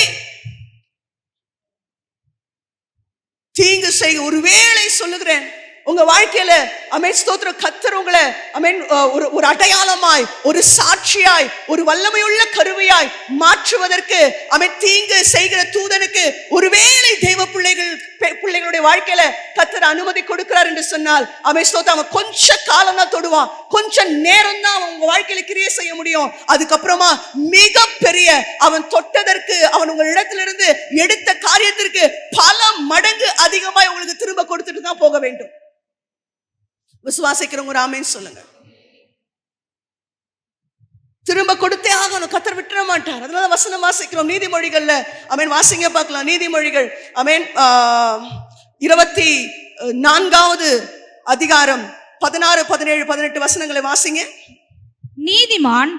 தீங்கு செய்ய ஒருவேளை சொல்லுகிறேன், உங்க வாழ்க்கையில ஸ்தோத்திரம் கர்த்தர் உங்களை ஒரு அடையாளமாய், ஒரு சாட்சியாய், ஒரு வல்லமையுள்ள கருவியாய் மாற்றுவதற்கு தீங்கு செய்கிற தூதனுக்கு ஒருவேளை தெய்வ பிள்ளைகளுடைய வாழ்க்கையில கர்த்தர் அனுமதி கொடுக்கிறார் என்று சொன்னால் ஸ்தோத்திரம் அவன் கொஞ்ச காலம் தான் தொடுவான், கொஞ்ச நேரம் தான் அவன் உங்க வாழ்க்கையில கிரியை செய்ய முடியும். அதுக்கப்புறமா மிக பெரிய அவன் தொட்டதற்கு, அவன் உங்க இடத்திலிருந்து எடுத்த காரியத்திற்கு பல மடங்கு அதிகமாய் உங்களுக்கு திரும்ப கொடுத்துட்டு தான் போக வேண்டும். விசுவாசிக்கிறவங்க ஆமென் சொல்லுங்க. திரும்ப கொடுத்தே ஆகணும், கர்த்தர் விட்டுற மாட்டார். அதனால வசனம் வாசிக்கிறோம், நீதிமொழிகள்ல வாசிங்க பார்க்கலாம். நீதிமொழிகள் 24வது அதிகாரம் 16, 17, 18 வசனங்களை வாசிங்க. நீதிமான்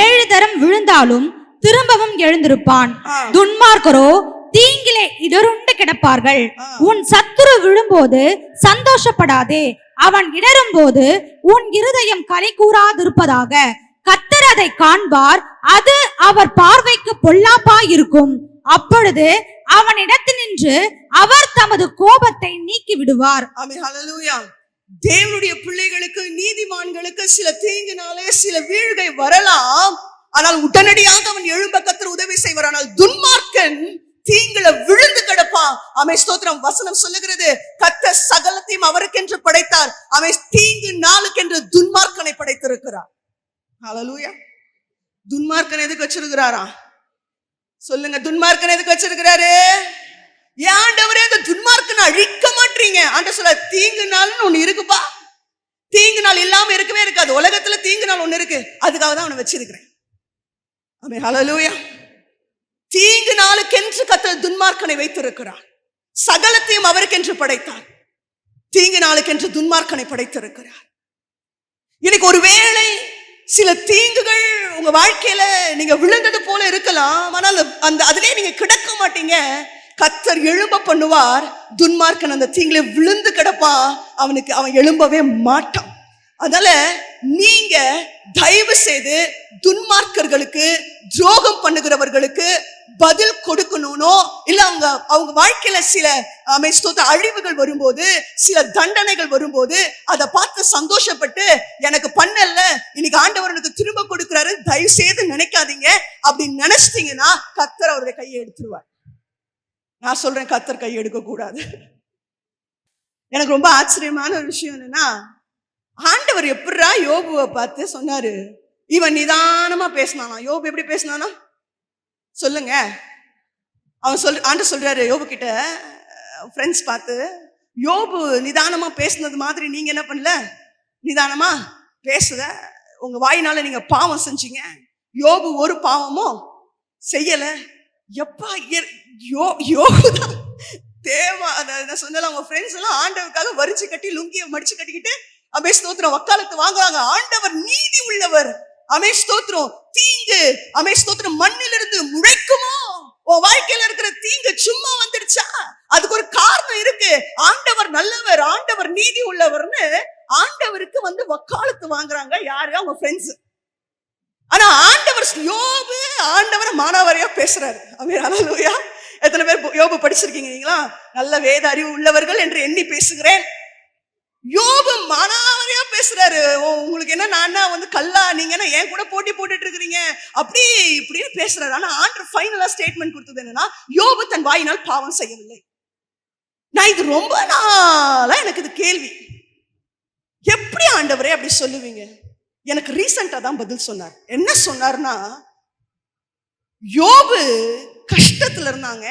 7 தரம் விழுந்தாலும் திரும்பவும் எழுந்திருப்பான், துன்மார்க்கரோ தீங்கிலே இடருண்டு கிடப்பார்கள். உன் சத்துரு விழும்போது சந்தோஷப்படாதே, அவன் இடரும் போது உன் இருதயம் களி கூறாதிருப்பதாக. கர்த்தர் அதை காண்பார், அது அவர் பார்வைக்கு பொல்லாப்பாயிருக்கும். அப்பொழுது அவனிடத்தினின்று அவர் தமது கோபத்தை நீக்கி விடுவார். ஆமென். ஹல்லேலூயா. தேவனுடைய பிள்ளைகளுக்கு, நீதிமான்களுக்கு சில தீங்கினாலே சில வீழ்கை வரலாம். ஆனால் உடனடியாக அவன் எழும்ப கர்த்தர் உதவி செய்வார். ஆனால் துன்மார்க்கன் தீங்குல விழுந்து கிடப்பான். அவன் ஸ்தோத்திரம். வசனம் சொல்லுகிறது, கர்த்தர் சகலத்தையும் அவருக்கென்று படைத்தார், அவன் தீங்கு நாளுக்கென்று துன்மார்க்கனை படைத்திருக்கிறார். ஹல்லேலூயா. துன்மார்க்கன் எதுக்கு வச்சிருக்கிறாரா? சொல்லுங்க, துன்மார்க்கன் எதுக்கு வச்சிருக்கிறாரு? ஏன் ஆண்டவரே அந்த துன்மார்க்கனை அழிக்க மாட்டீங்க? ஆண்டவர் சொல்ல, தீங்கு நாள்னு ஒண்ணு இருக்குப்பா. தீங்கு நாள் இல்லாம இருக்கவே இருக்காது. உலகத்துல தீங்கு நாள் ஒண்ணு இருக்கு, அதுக்காக தான் அவனை வச்சிருக்கிறேன். ஆமென். ஹல்லேலூயா. தீங்கு நாளுக்கென்று கர்த்தர் துன்மார்க்கனை வைத்திருக்கிறார். சகலத்தையும் அவருக்கென்று படைத்தார், தீங்கு நாளுக்கென்று துன்மார்க்கனை படைத்திருக்கிறார். இன்னைக்கு ஒருவேளை சில தீங்குகள் உங்க வாழ்க்கையில நீங்க விழுந்தது போல இருக்கலாம், ஆனால் அந்த அதிலே நீங்க கிடக்க மாட்டீங்க. கர்த்தர் எழும்ப பண்ணுவார். துன்மார்க்கன் அந்த தீங்குல விழுந்து கிடப்பான், அவன் எழும்பவே மாட்டான். அதனால நீங்க தயவு செய்து துன்மார்க்கர்களுக்கு, துரோகம் பண்ணுகிறவர்களுக்கு பதில் கொடுக்கணும்னோ, இல்ல அவங்க வாழ்க்கையில சில அழிவுகள் வரும்போது, சில தண்டனைகள் வரும்போது அதை பார்த்து சந்தோஷப்பட்டு எனக்கு பண்ணல, இன்னைக்கு ஆண்டவருக்கு திரும்ப கொடுக்கிறாரு, தயவு செய்து நினைக்காதீங்க. அப்படி நினைச்சிட்டீங்கன்னா கர்த்தர் அவருடைய கையை எடுத்துருவார். நான் சொல்றேன், கர்த்தர் கையை எடுக்க கூடாது. எனக்கு ரொம்ப ஆச்சரியமான ஒரு விஷயம் என்னன்னா, ஆண்டவர் எப்படிரா யோபுவை பார்த்து சொன்னாரு, இவன் நிதானமா பேசினானா? யோபு எப்படி பேசினானா சொல்லுங்க. ஆண்டவர் சொல்றாரு யோபு கிட்ட, ஃப்ரெண்ட்ஸ் பார்த்து, யோபு நிதானமா பேசினது மாதிரி நீங்க என்ன பண்ணல? நிதானமா பேசுத. உங்க வாயினால நீங்க பாவம் செஞ்சீங்க, யோபு ஒரு பாவமும் செய்யல. எப்பா யோபுதான் தேவா. நான் சொன்னல, அவங்க ஃப்ரெண்ட்ஸ் எல்லாம் ஆண்டவருக்காக வரிச்சு கட்டி லுங்கிய மடிச்சு கட்டிக்கிட்டு அமே ஸ்தோத்திரம் வக்காலத்து வாங்குறாங்க. ஆண்டவர் நீதி உள்ளவர். அமே ஸ்தோத்திரம். தீங்கு அமே ஸ்தோத்திரம் மண்ணிலிருந்து முளைக்குமோ? உன் வாழ்க்கையில இருக்கிற தீங்கு சும்மா வந்துடுச்சா? அதுக்கு ஒரு காரணம் இருக்கு. ஆண்டவர் நல்லவர், ஆண்டவர் நீதி உள்ளவர்னு ஆண்டவருக்கு வக்காலத்து வாங்குறாங்க. யாரு? அவங்க ஃப்ரெண்ட்ஸ். ஆனா ஆண்டவர் யோபு ஆண்டவரை மானாவாரியா பேசுறாரு. ஆமென். ஹல்லேலூயா. எத்தனை பேர் யோபு படிச்சிருக்கீங்க? நீங்களா நல்ல வேத அறிவு உள்ளவர்கள் என்று எண்ணி பேசுகிறேன். யோபு மானாவாரியா பேசுறாரு. உங்களுக்கு என்ன, நான் கல்லா, நீங்க என்ன என் கூட போட்டி போட்டுட்டு இருக்கிறீங்க, அப்படி இப்படின்னு பேசுறாரு. ஆனா ஆண்டவர் ஃபைனலா ஸ்டேட்மெண்ட் கொடுத்தது என்னன்னா, யோபு தன் வாயினால் பாவம் செய்யவில்லை. நான் இது ரொம்ப நாளா எனக்கு இது கேள்வி, எப்படி ஆண்டவரே அப்படி சொல்லுவீங்க? எனக்கு ரீசெண்டா தான் பதில் சொன்னார். என்ன சொன்னார்னா, யோபு கஷ்டத்துல இருந்தாங்க,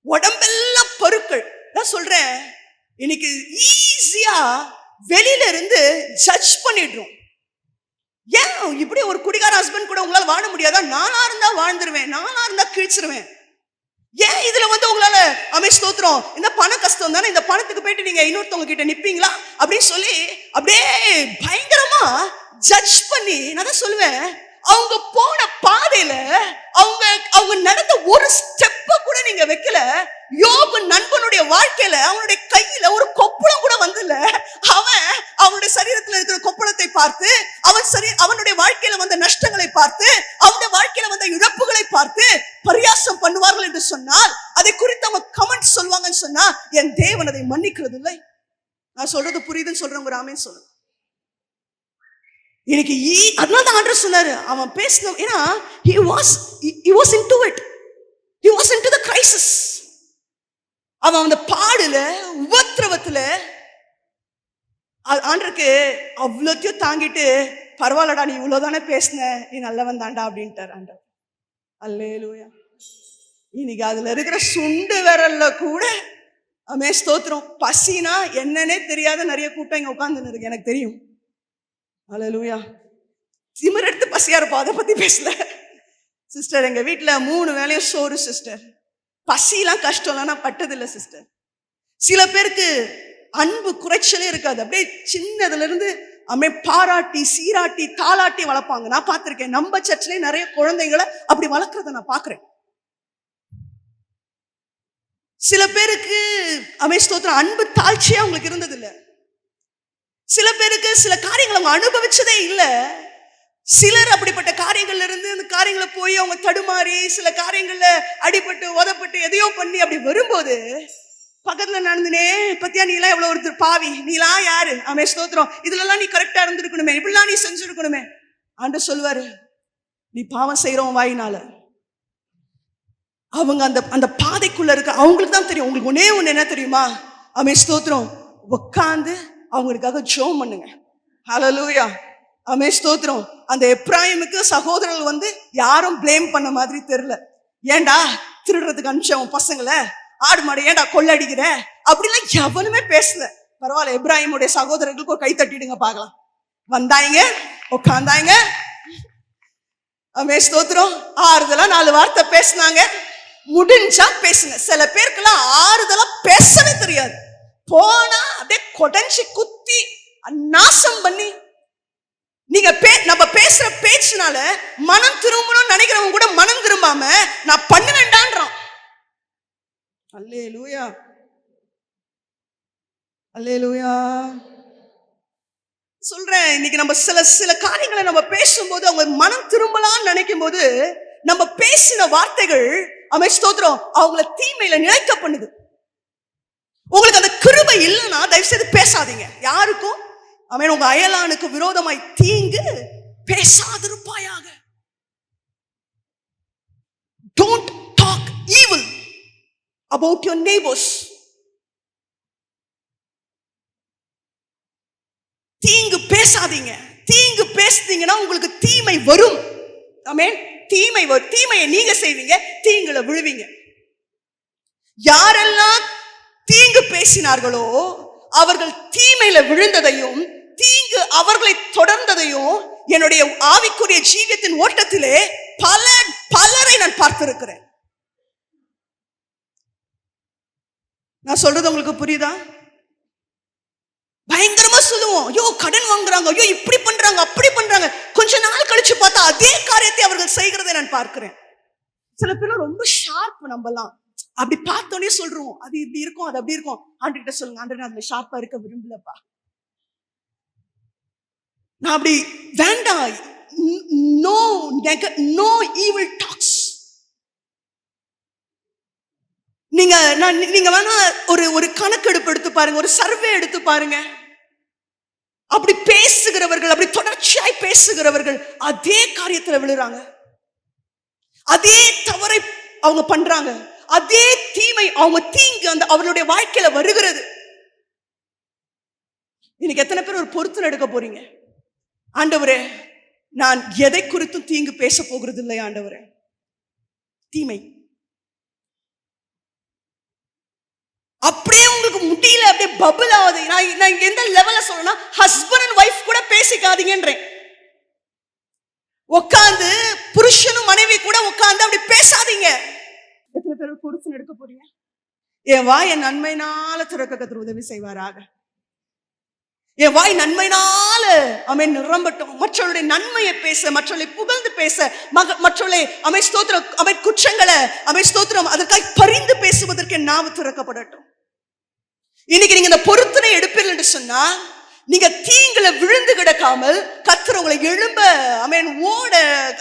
உடம்பெல்லாம் பருக்கள். நான் சொல்றேன், இன்னைக்கு ஈஸியா வெளியில இருந்து ஜட்ஜ் பண்ணிடுறோம். ஏன் இப்படி ஒரு குடிகார ஹஸ்பண்ட் கூட உங்களால வாழ முடியாதா? நானா இருந்தா வாழ்ந்துருவேன், நானா இருந்தா கிழிச்சிருவேன். ஏன் இதுல உங்களால அமே ஸ்தோத்திரம், இந்த பண கஷ்டம் தானே, இந்த பணத்துக்கு போயிட்டு நீங்க இன்னொருத்தவங்க கிட்ட நிப்பீங்களா அப்படின்னு சொல்லி அப்படியே பயங்கரமா ஜட்ஜ் பண்ணி, நான் தான் சொல்லுவேன், அவங்க போன பாதையில அவங்க நடந்த ஒரு ஸ்டெப்ப கூட நீங்க வைக்கல. யோபு நண்பனுடைய வாழ்க்கையில அவனுடைய கையில ஒரு கொப்பளம் கூட வந்தல. அவனுடைய சரீரத்தில் இருக்கிற கொப்பளத்தை பார்த்து, அவனுடைய வாழ்க்கையில வந்த நஷ்டங்களை பார்த்து, அவனுடைய வாழ்க்கையில வந்த இழப்புகளை பார்த்து பரியாசம் பண்ணுவார்கள் என்று சொன்னால், அதை குறித்து அவங்க கமெண்ட் சொல்லுவாங்கன்னு சொன்னா, என் தேவன் அதை மன்னிக்கிறது இல்லை. நான் சொல்றது புரியுதுன்னு சொல்றவங்க ராமேன்னு சொல்லுங்க. இன்னைக்கு அதனால தான் ஆண்டவர் சொன்னாரு, அவன் பேசணும். ஏன்னா he was into it. He was into the crisis. அவன் அந்த பாடுல, உபத்திரவத்துல ஆண்டருக்கு அவ்வளோத்தையும் தாங்கிட்டு, பரவாயில்லடா நீ இவ்வளவுதானே பேசின, நீ நல்லவன் தாண்டா அப்படின்ட்டார் ஆண்டவர். அல்லேலூயா. இன்னைக்கு அதுல இருக்கிற சுண்டு விரல்ல கூட அமே ஸ்தோத்திரம், பசினா என்னன்னே தெரியாத நிறைய கூட்டம் இங்க உட்கார்ந்து இருக்கு, எனக்கு தெரியும். அல்லேலூயா. திமிர் எடுத்து பசியா இருப்போம், அதை பத்தி பேசல சிஸ்டர். எங்க வீட்டுல 3 வேளையும் சோறு சிஸ்டர். பசிலாம் கஷ்டம்லாம் நான் பட்டதில்லை சிஸ்டர். சில பேருக்கு அன்பு குறைச்சலே இருக்காது, அப்படியே சின்னதுல இருந்து பாராட்டி சீராட்டி தாளாட்டி வளர்ப்பாங்க. நான் பார்த்திருக்கேன், நம்ம சர்ச்சிலே நிறைய குழந்தைகளை அப்படி வளர்க்கறத நான் பாக்குறேன். சில பேருக்கு ஸ்தோத்திரம் அன்பு தாழ்ச்சியா அவங்களுக்கு இருந்தது இல்லை. சில பேருக்கு சில காரியங்களை அவங்க அனுபவிச்சதே இல்லை. சிலர் அப்படிப்பட்ட காரியங்கள்ல இருந்து அந்த காரியங்களை போய் அவங்க தடுமாறி, சில காரியங்கள்ல அடிபட்டு உதப்பட்டு எதையோ பண்ணி அப்படி வரும்போது பக்கத்துல நடந்துனே, பத்தியா நீ எல்லாம் எவ்வளவு ஒருத்தர் பாவி, நீலாம் யாரு, ஸ்தோத்திரம், இதுல எல்லாம் நீ கரெக்டா இருந்திருக்கணுமே, இப்படிலாம் நீ செஞ்சிருக்கணுமே. ஆண்டவர் சொல்லுவாரு, நீ பாவம் செய்யறவன் வாயினால. அவங்க அந்த அந்த பாதைக்குள்ள இருக்க அவங்களுக்கு தான் தெரியும். உங்களுக்கு ஒன்னே ஒண்ணு என்ன தெரியுமா? ஆமென், ஸ்தோத்திரம். உட்கார்ந்து அவங்களுக்காக ஜெபம் பண்ணுங்க. ஹல்லேலூயா, ஆமென், ஸ்தோத்திரம். அந்த எப்ராயிமுக்கு சகோதரர்கள் யாரும் பிளேம் பண்ண மாதிரி தெரியல. ஏண்டா திருடுறதுக்கு அனுப்பிச்சவன் பசங்களை, ஆடு மாடு ஏண்டா கொள்ளடிக்கிற அப்படிலாம் எவனுமே பேசல. பரவாயில்ல, எப்ராயிமுடைய சகோதரர்களுக்கு ஒரு கை தட்டிடுங்க பார்க்கலாம். வந்தாங்க, உட்காந்தாங்க, ஆமென், ஸ்தோத்திரம். ஆறுதலா 4 வார்த்தை பேசினாங்க. முடிஞ்சா பேசுங்க. சில பேருக்கெல்லாம் ஆறுதலா பேசவே தெரியாது. போனா அப்படியே கொடைஞ்சி குத்தி நாசம் பண்ணி. நீங்க நம்ம பேசுற பேச்சுனால மனம் திரும்பணும்னு நினைக்கிறவங்க கூட மனம் திரும்பாம நான் பண்ணுவேண்டான்றான். அல்லேலூயா, அல்லேலூயா. சொல்றேன், இன்னைக்கு நம்ம சில காரியங்களை நம்ம பேசும்போது அவங்க மனம் திரும்பலாம்னு நினைக்கும் போது நம்ம பேசின வார்த்தைகள், ஆமென், ஸ்தோத்திரம், அவங்கள தீமையில நினைக்க பண்ணுது. உங்களுக்கு அந்த கிருபை இல்லைன்னா தயவு செய்து பேசாதீங்க யாருக்கும். ஆமென். உங்க அயலானுக்கு விரோதமாய் தீங்கு பேசாதிருப்பாயாக. Don't talk evil about your neighbors. தீங்கு பேசாதீங்க. தீங்கு பேசுனீங்கன்னா உங்களுக்கு தீமை வரும். ஆமென். தீமை வரும். தீமையை நீங்க செய்வீங்க, தீங்குல விழுவீங்க. யாரெல்லாம் தீங்கு பேசினார்களோ அவர்கள் தீமையில விழுந்ததையும் தீங்கு அவர்களை தொடர்ந்ததையும் என்னுடைய ஆவிக்குரிய ஜீவியத்தின் ஓட்டத்திலே பலரை நான் பார்த்திருக்கிறேன். நான் சொல்றது உங்களுக்கு புரியுதா? பயங்கரமா சொல்லுவோம், ஐயோ கடன் வாங்குறாங்க, ஐயோ இப்படி பண்றாங்க, அப்படி பண்றாங்க. கொஞ்ச நாள் கழிச்சு பார்த்தா அதே காரியத்தை அவர்கள் செய்கிறதை நான் பார்க்கிறேன். சில பேர் ரொம்ப ஷார்ப். நம்பலாம் அப்படி பார்த்தோன்னே சொல்றோம், அது இப்படி இருக்கும், அது அப்படி இருக்கும். ஆண்டுகிட்ட சொல்லுங்க, ஆண்டு நான் அதுல ஷார்ப்பா இருக்க விரும்பலப்பா, நான் அப்படி வேண்டாம். No evil talks. நீங்க வேணா ஒரு கணக்கெடுப்பு எடுத்து பாருங்க, ஒரு சர்வே எடுத்து பாருங்க. அப்படி பேசுகிறவர்கள், அப்படி தொடர்ச்சியாய் பேசுகிறவர்கள் அதே காரியத்துல விழுறாங்க, அதே தவறை அவங்க பண்றாங்க, அதே தீமை அவங்க தீங்கு அந்த அவர்களுடைய வாழ்க்கையில வருகிறது. இன்னைக்கு எத்தனை பேர் ஒரு பொறுத்து எடுக்க போறீங்க? ஆண்டவரே, நான் எதை குறித்தும் தீங்கு பேச போகிறது இல்லை ஆண்டவரே. தீமை அப்படியே உங்களுக்கு முடியல, அப்படியே பபிள் ஆகுது. நான் எந்த லெவல்ல சொல்றேன்னா, ஹஸ்பண்ட் அண்ட் வைஃப் கூட பேசிக்காதீங்கன்றேன். உட்கார்ந்து புருஷனும் மனைவி கூட உட்கார்ந்து அப்படி பேசாதீங்க. எத்தனை பேர் புருஷன் எடுக்க போறீங்க? என் வாய் என் நன்மையினால திறக்க கர்த்தர் உதவி செய்வாராக. என் வாய் நன்மையினால ஆமென் நிரம்பட்டும். மற்றவருடைய நன்மையை பேச, மற்றவர்களை புகழ்ந்து பேச, மற்றவர்களை ஆமென் ஸ்தோத்திரம், ஆமென் குற்றங்களை ஆமென் ஸ்தோத்திரம் அதற்காக பரிந்து பேசுவதற்கு என் நாவு திறக்கப்படட்டும். இன்னைக்கு நீங்க இந்த பொருத்தனை எடுப்பீர்கள் என்று சொன்னா, நீங்க தீங்குல விழுந்து கிடக்காமல் கர்த்தர் உங்களை எழும்ப ஆமென் ஓட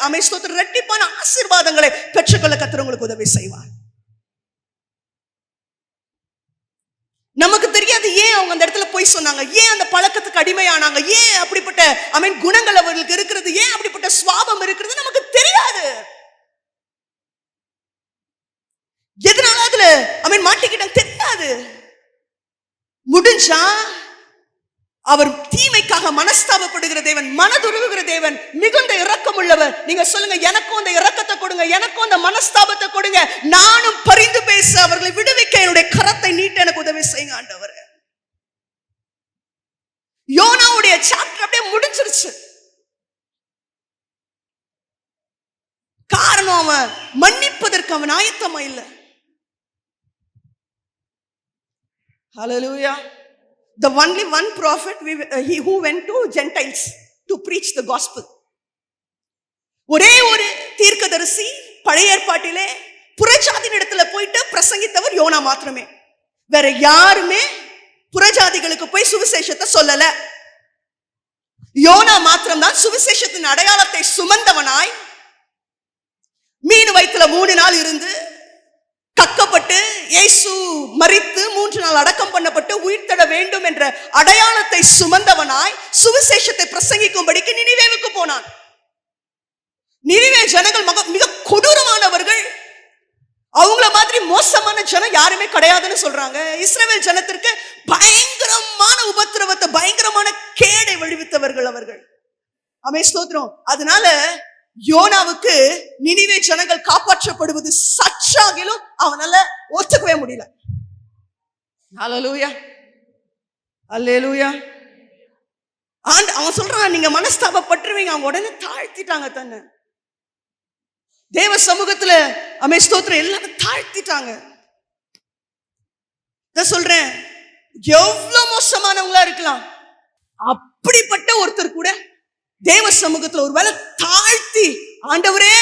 ஆமென் ஸ்தோத்திரம் இரட்டிப்பான ஆசீர்வாதங்களை பெற்றுக்கொள்ள கர்த்தர் உங்களுக்கு உதவி செய்வார். நமக்கு தெரியாது ஏன் அவங்க அந்த இடத்துல போய் சொன்னாங்க, ஏன் அந்த பழக்கத்துக்கு அடிமையானாங்க, ஏன் அப்படிப்பட்ட ஆமென் குணங்கள் அவர்களுக்கு இருக்கிறது, ஏன் அப்படிப்பட்ட சுவாபம் இருக்கிறது நமக்கு தெரியாது. எதனால அதுல ஆமென் மாட்டிக்கிட்டாங்க தெரியாது. முடிஞ்சா அவர் தீமைக்காக மனஸ்தாபப்படுகிற தேவன், மனதுருகுகிற தேவன், மிகுந்த இரக்கம் உள்ளவர். நீங்க சொல்லுங்க, எனக்கும் அந்த இரக்கத்தை கொடுங்க, எனக்கும் அந்த மனஸ்தாபத்தை கொடுங்க, நானும் பரிந்து பேச அவர்களை விடுவிக்க என்னுடைய கரத்தை நீட்ட எனக்கு உதவி செய்யுங்க ஆண்டவரே. யோனாவுடைய சாப்டர் அப்படியே முடிஞ்சிருச்சு. காரணம் அவன் மன்னிப்பதற்கு அவன் ஆயத்தமா இல்லை. Hallelujah. The only one prophet he who went to Gentiles to preach the gospel. ஒரே ஒரு தீர்க்கதரிசி பழைய ஏற்பாட்டிலே புறஜாதியின் இடத்துல போயிட்டு பிரசங்கித்தவர் யோனா மாத்திரமே. வேற யாருமே புறஜாதிகளுக்கு போய் சுவிசேஷத்தை சொல்லல. யோனா மாத்திரம்தான் சுவிசேஷத்தின் அடையாளத்தை சுமந்தவனாய் மீன் வயிற்றுல 3 நாள் இருந்து கக்கப்பட்டு இயேசு மரித்து 3 நாள் அடக்கம் பண்ணப்பட்டு உயிர் தட வேண்டும் என்ற அடையாளத்தை சுமந்தவனாய் சுவிசேஷத்தை பிரசங்கிக்கும்படிக்கு நினிவேவுக்கு போனான். நினிவே ஜனங்கள் மிக கொடூரமானவர்கள். அவங்கள மாதிரி மோசமான ஜனம் யாருமே கிடையாதுன்னு சொல்றாங்க. இஸ்ரவேல் ஜனத்திற்கு பயங்கரமான உபத்திரவத்தை, பயங்கரமான கேடை விளைவித்தவர்கள் அவர்கள். ஆமென், ஸ்தோத்திரம். அதனால யோனாவுக்கு நினிவே ஜனங்கள் காப்பாற்றப்படுவது சச்சாகிலும் அவனால ஒத்துக்கவே முடியல. அல்லேலூயா, அல்லேலூயா. அவன் சொல்றான், நீங்க மனஸ்தாபப்பட்டுருவீங்க. அவங்க உடனே தாழ்த்திட்டாங்க தன்னை தேவ சமூகத்துல. ஆமென், ஸ்தோத்திரம். எல்லாரும் தாழ்த்திட்டாங்க. சொல்றேன், எவ்வளவு மோசமானவங்களா இருக்கலாம், அப்படிப்பட்ட ஒருத்தர் கூட தேவ சமூகத்துல ஒருவேளை தாழ்த்தி, ஆண்டவரே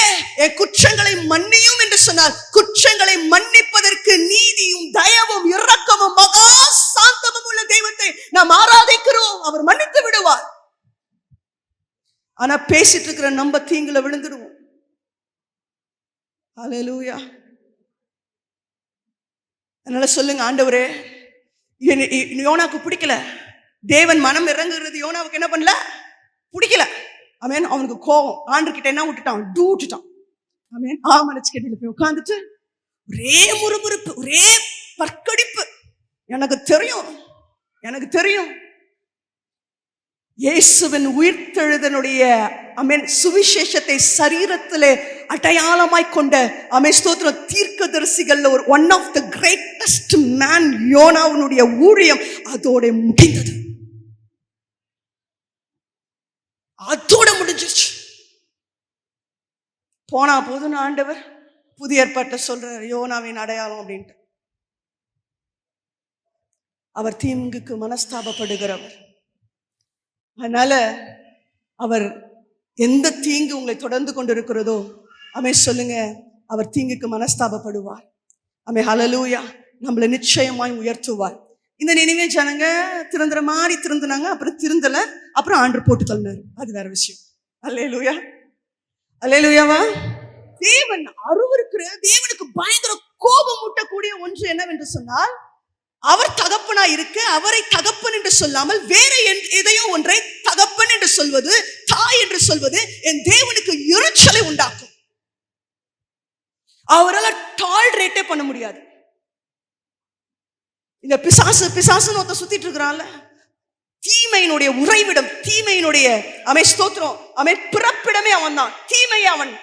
என் குற்றங்களை மன்னியும் என்று சொன்னார். குற்றங்களை மன்னிப்பதற்கு நீதியும் தயவும் இரக்கமும் மகா சாந்தமும் உள்ள தெய்வத்தை நாம் ஆராதிக்கிறோம். அவர் மன்னித்து விடுவார். ஆனா பேசிட்டு இருக்கிற நம்ம தீங்குல விழுந்துடுவோம். அல்லேலூயா. அதனால சொல்லுங்க, ஆண்டவரே யோனாக்கு பிடிக்கல. தேவன் மனம் இறங்குறது யோனாவுக்கு என்ன பண்ணல, பிடிக்கல. ஆமென். அவனுக்கு கோபம். ஆண்டவர்கிட்ட என்ன விட்டுட்டான், விட்டுட்டான். ஆமென். ஆமனச்சு கட்டில போய் உட்கார்ந்துட்டு ஒரே முறுமுறுப்பு, ஒரே பற்கடிப்பு. எனக்கு தெரியும் இயேசுவின் உயிர்த்தெழுதனுடைய ஆமென் சுவிசேஷத்தை சரீரத்திலே அடையாளமாய் கொண்ட ஆமென் ஸ்தோத்திரம் தீர்க்கதரிசிகள்ல ஒரு one of the greatest man யோனாவுடைய ஊழியம் அதோட முடிந்தது. அதோட முடிஞ்சிருச்சு. போனா போதுன்னு ஆண்டவர் புதிய ஏற்பாட்டை சொல்றார், யோனாவின் அடையாளம் அப்படின்ட்டு. அவர் தீங்குக்கு மனஸ்தாபப்படுகிறவர். அதனால அவர் எந்த தீங்கு உங்களை தொடர்ந்து கொண்டிருக்கிறதோ ஆமென் சொல்லுங்க, அவர் தீங்குக்கு மனஸ்தாபப்படுவார். ஆமென், ஹல்லேலூயா. நம்மளை நிச்சயமாய் உயர்த்துவார். இந்த நினைவே ஜனங்க திருந்துற மாதிரி திருந்தினாங்க, அப்புறம் திருந்தல, அப்புறம் ஆண்டவர் போட்டு தள்ளினார். அது வேற விஷயம். அல்லேலூயா, அல்லேலூயாவா. தேவன் அருவருக்கிற, தேவனுக்கு பயங்கர கோபம் ஊட்டக்கூடிய ஒன்று என்னவென்று சொன்னால், அவர் தகப்பனா இருக்க அவரை தகப்பன் என்று சொல்லாமல் வேற எதையும் ஒன்றை தகப்பன் என்று சொல்வது, தாய் என்று சொல்வது என் தேவனுக்கு எரிச்சலை உண்டாக்கும். அவரால் டாலரேட்டே பண்ண முடியாது. இந்த பிசாசுன்னு ஒருத்த சுத்திட்டு இருக்கிறான்ல, தீமையினுடைய உறைவிடம், தீமையினுடைய அவன் ஸ்தோத்திரம், அவன் பிறப்பிடமே அவன் தான். தீமையை அவன்.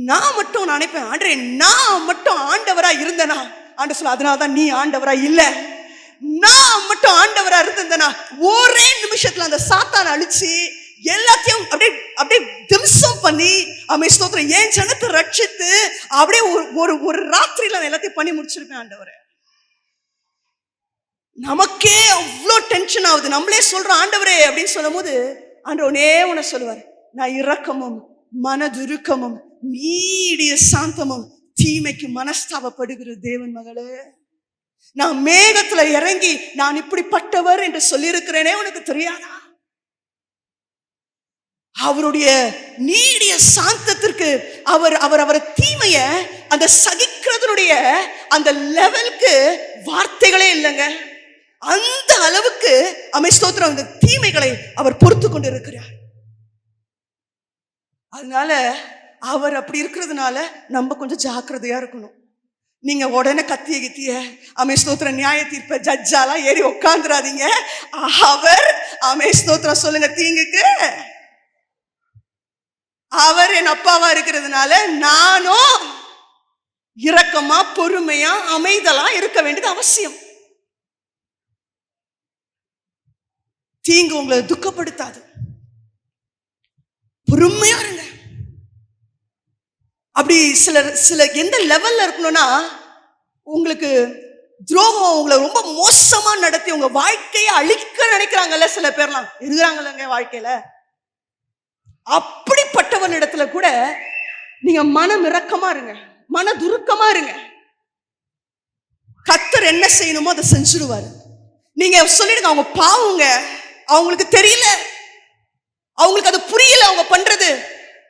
நான் மட்டும் நினைப்பேன், ஆண்டவரே நான் மட்டும் ஆண்டவரா இருந்தனா, ஆண்டவர் சொல்ல, அதனாலதான் நீ ஆண்டவரா இல்ல. நான் மட்டும் ஆண்டவரா இருந்தேனா ஒரே நிமிஷத்துல அந்த சாத்தானை அழிச்சு எல்லாத்தையும் அப்படியே திம்சம் பண்ணி அவன் ஸ்தோத்திரம் ஏன் ஜனத்தை ரட்சித்து அப்படியே ஒரு ராத்திரியில எல்லாத்தையும் பண்ணி முடிச்சிருப்பேன் ஆண்டவரே. நமக்கே அவ்வளோ டென்ஷன் ஆகுது. நம்மளே சொல்றோம் ஆண்டவரே அப்படின்னு சொல்லும் போது ஆண்டவர் ஒன்னே உன்னை சொல்லுவார், நான் இரக்கமும் மனதுருக்கமும் நீடிய சாந்தமும் தீமைக்கு மனஸ்தாபப்படுகிற தேவன் மகளே, நான் மேகத்துல இறங்கி நான் இப்படிப்பட்டவர் என்று சொல்லியிருக்கிறேனே உனக்கு தெரியாதா? அவருடைய நீடிய சாந்தத்திற்கு அவர் தீமைய அந்த சகிக்கிறதுடைய அந்த லெவலுக்கு வார்த்தைகளே இல்லைங்க. அந்த அளவுக்கு ஸ்தோத்திரம் அந்த தீமைகளை அவர் பொறுத்து கொண்டு இருக்கிறார். அதனால அவர் அப்படி இருக்கிறதுனால நம்ம கொஞ்சம் ஜாக்கிரதையா இருக்கணும். நீங்க உடனே கத்திய ஸ்தோத்திரம் நியாய தீர்ப்ப ஜட்ஜாலாம் ஏறி உட்காந்துராதீங்க. அவர் ஸ்தோத்திரம் சொல்லுங்க, தீங்குக்கு அவர் என் அப்பாவா இருக்கிறதுனால நானும் இரக்கமா பொறுமையா அமைதலா இருக்க வேண்டியது அவசியம். தீங்கு உங்களை துக்கப்படுத்தாது. பொறுமையா இருங்க. அப்படி சில எந்த லெவல்ல இருக்கணும்னா, உங்களுக்கு துரோகம் உங்களை ரொம்ப மோசமா நடத்தி உங்க வாழ்க்கையை அழிக்க நினைக்கிறாங்கல்ல, சில பேர்லாம் இருக்கிறாங்கல்லங்க வாழ்க்கையில. அப்படிப்பட்டவன் இடத்துல கூட நீங்க மனம் இரக்கமா இருங்க, மன துருக்கமா இருங்க. கர்த்தர் என்ன செய்யணுமோ அதை செஞ்சிடுவாரு. நீங்க சொல்லிடுங்க, அவங்க பாவங்க, அவங்களுக்கு தெரியல, அவங்களுக்கு அது புரியல, அவங்க பண்றது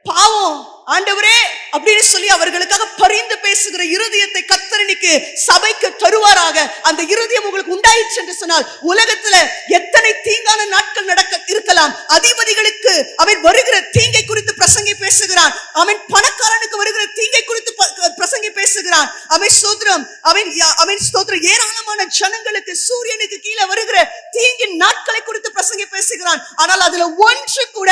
பாவம், ஆண்டவரே அப்படின்னு சொல்லி அவர்களுக்காக பரிந்து பேசுகிற இருதயத்தை கர்த்தர் இன்னைக்கு சபைக்கு தருவாராக. அந்த இருதயம் உங்களுக்கு உண்டாயிற்று என்று சொன்னால் உலகத்துல எத்தனை தீங்கான நாட்கள் நடக்க இருக்கலாம். அதிபதிகளுக்கு அவன் வருகிற தீங்கை குறித்து பிரசங்கி பேசுகிறான். அவன் பணக்காரனுக்கு வருகிற தீங்கை குறித்து பிரசங்கி பேசுகிறான். அவன் ஸ்தோத்திரம் ஏராளமான ஜனங்களுக்கு சூரியனுக்கு கீழே வருகிற தீங்கின் நாட்களை குறித்து பிரசங்கி பேசுகிறான். ஆனால் அதுல ஒன்று கூட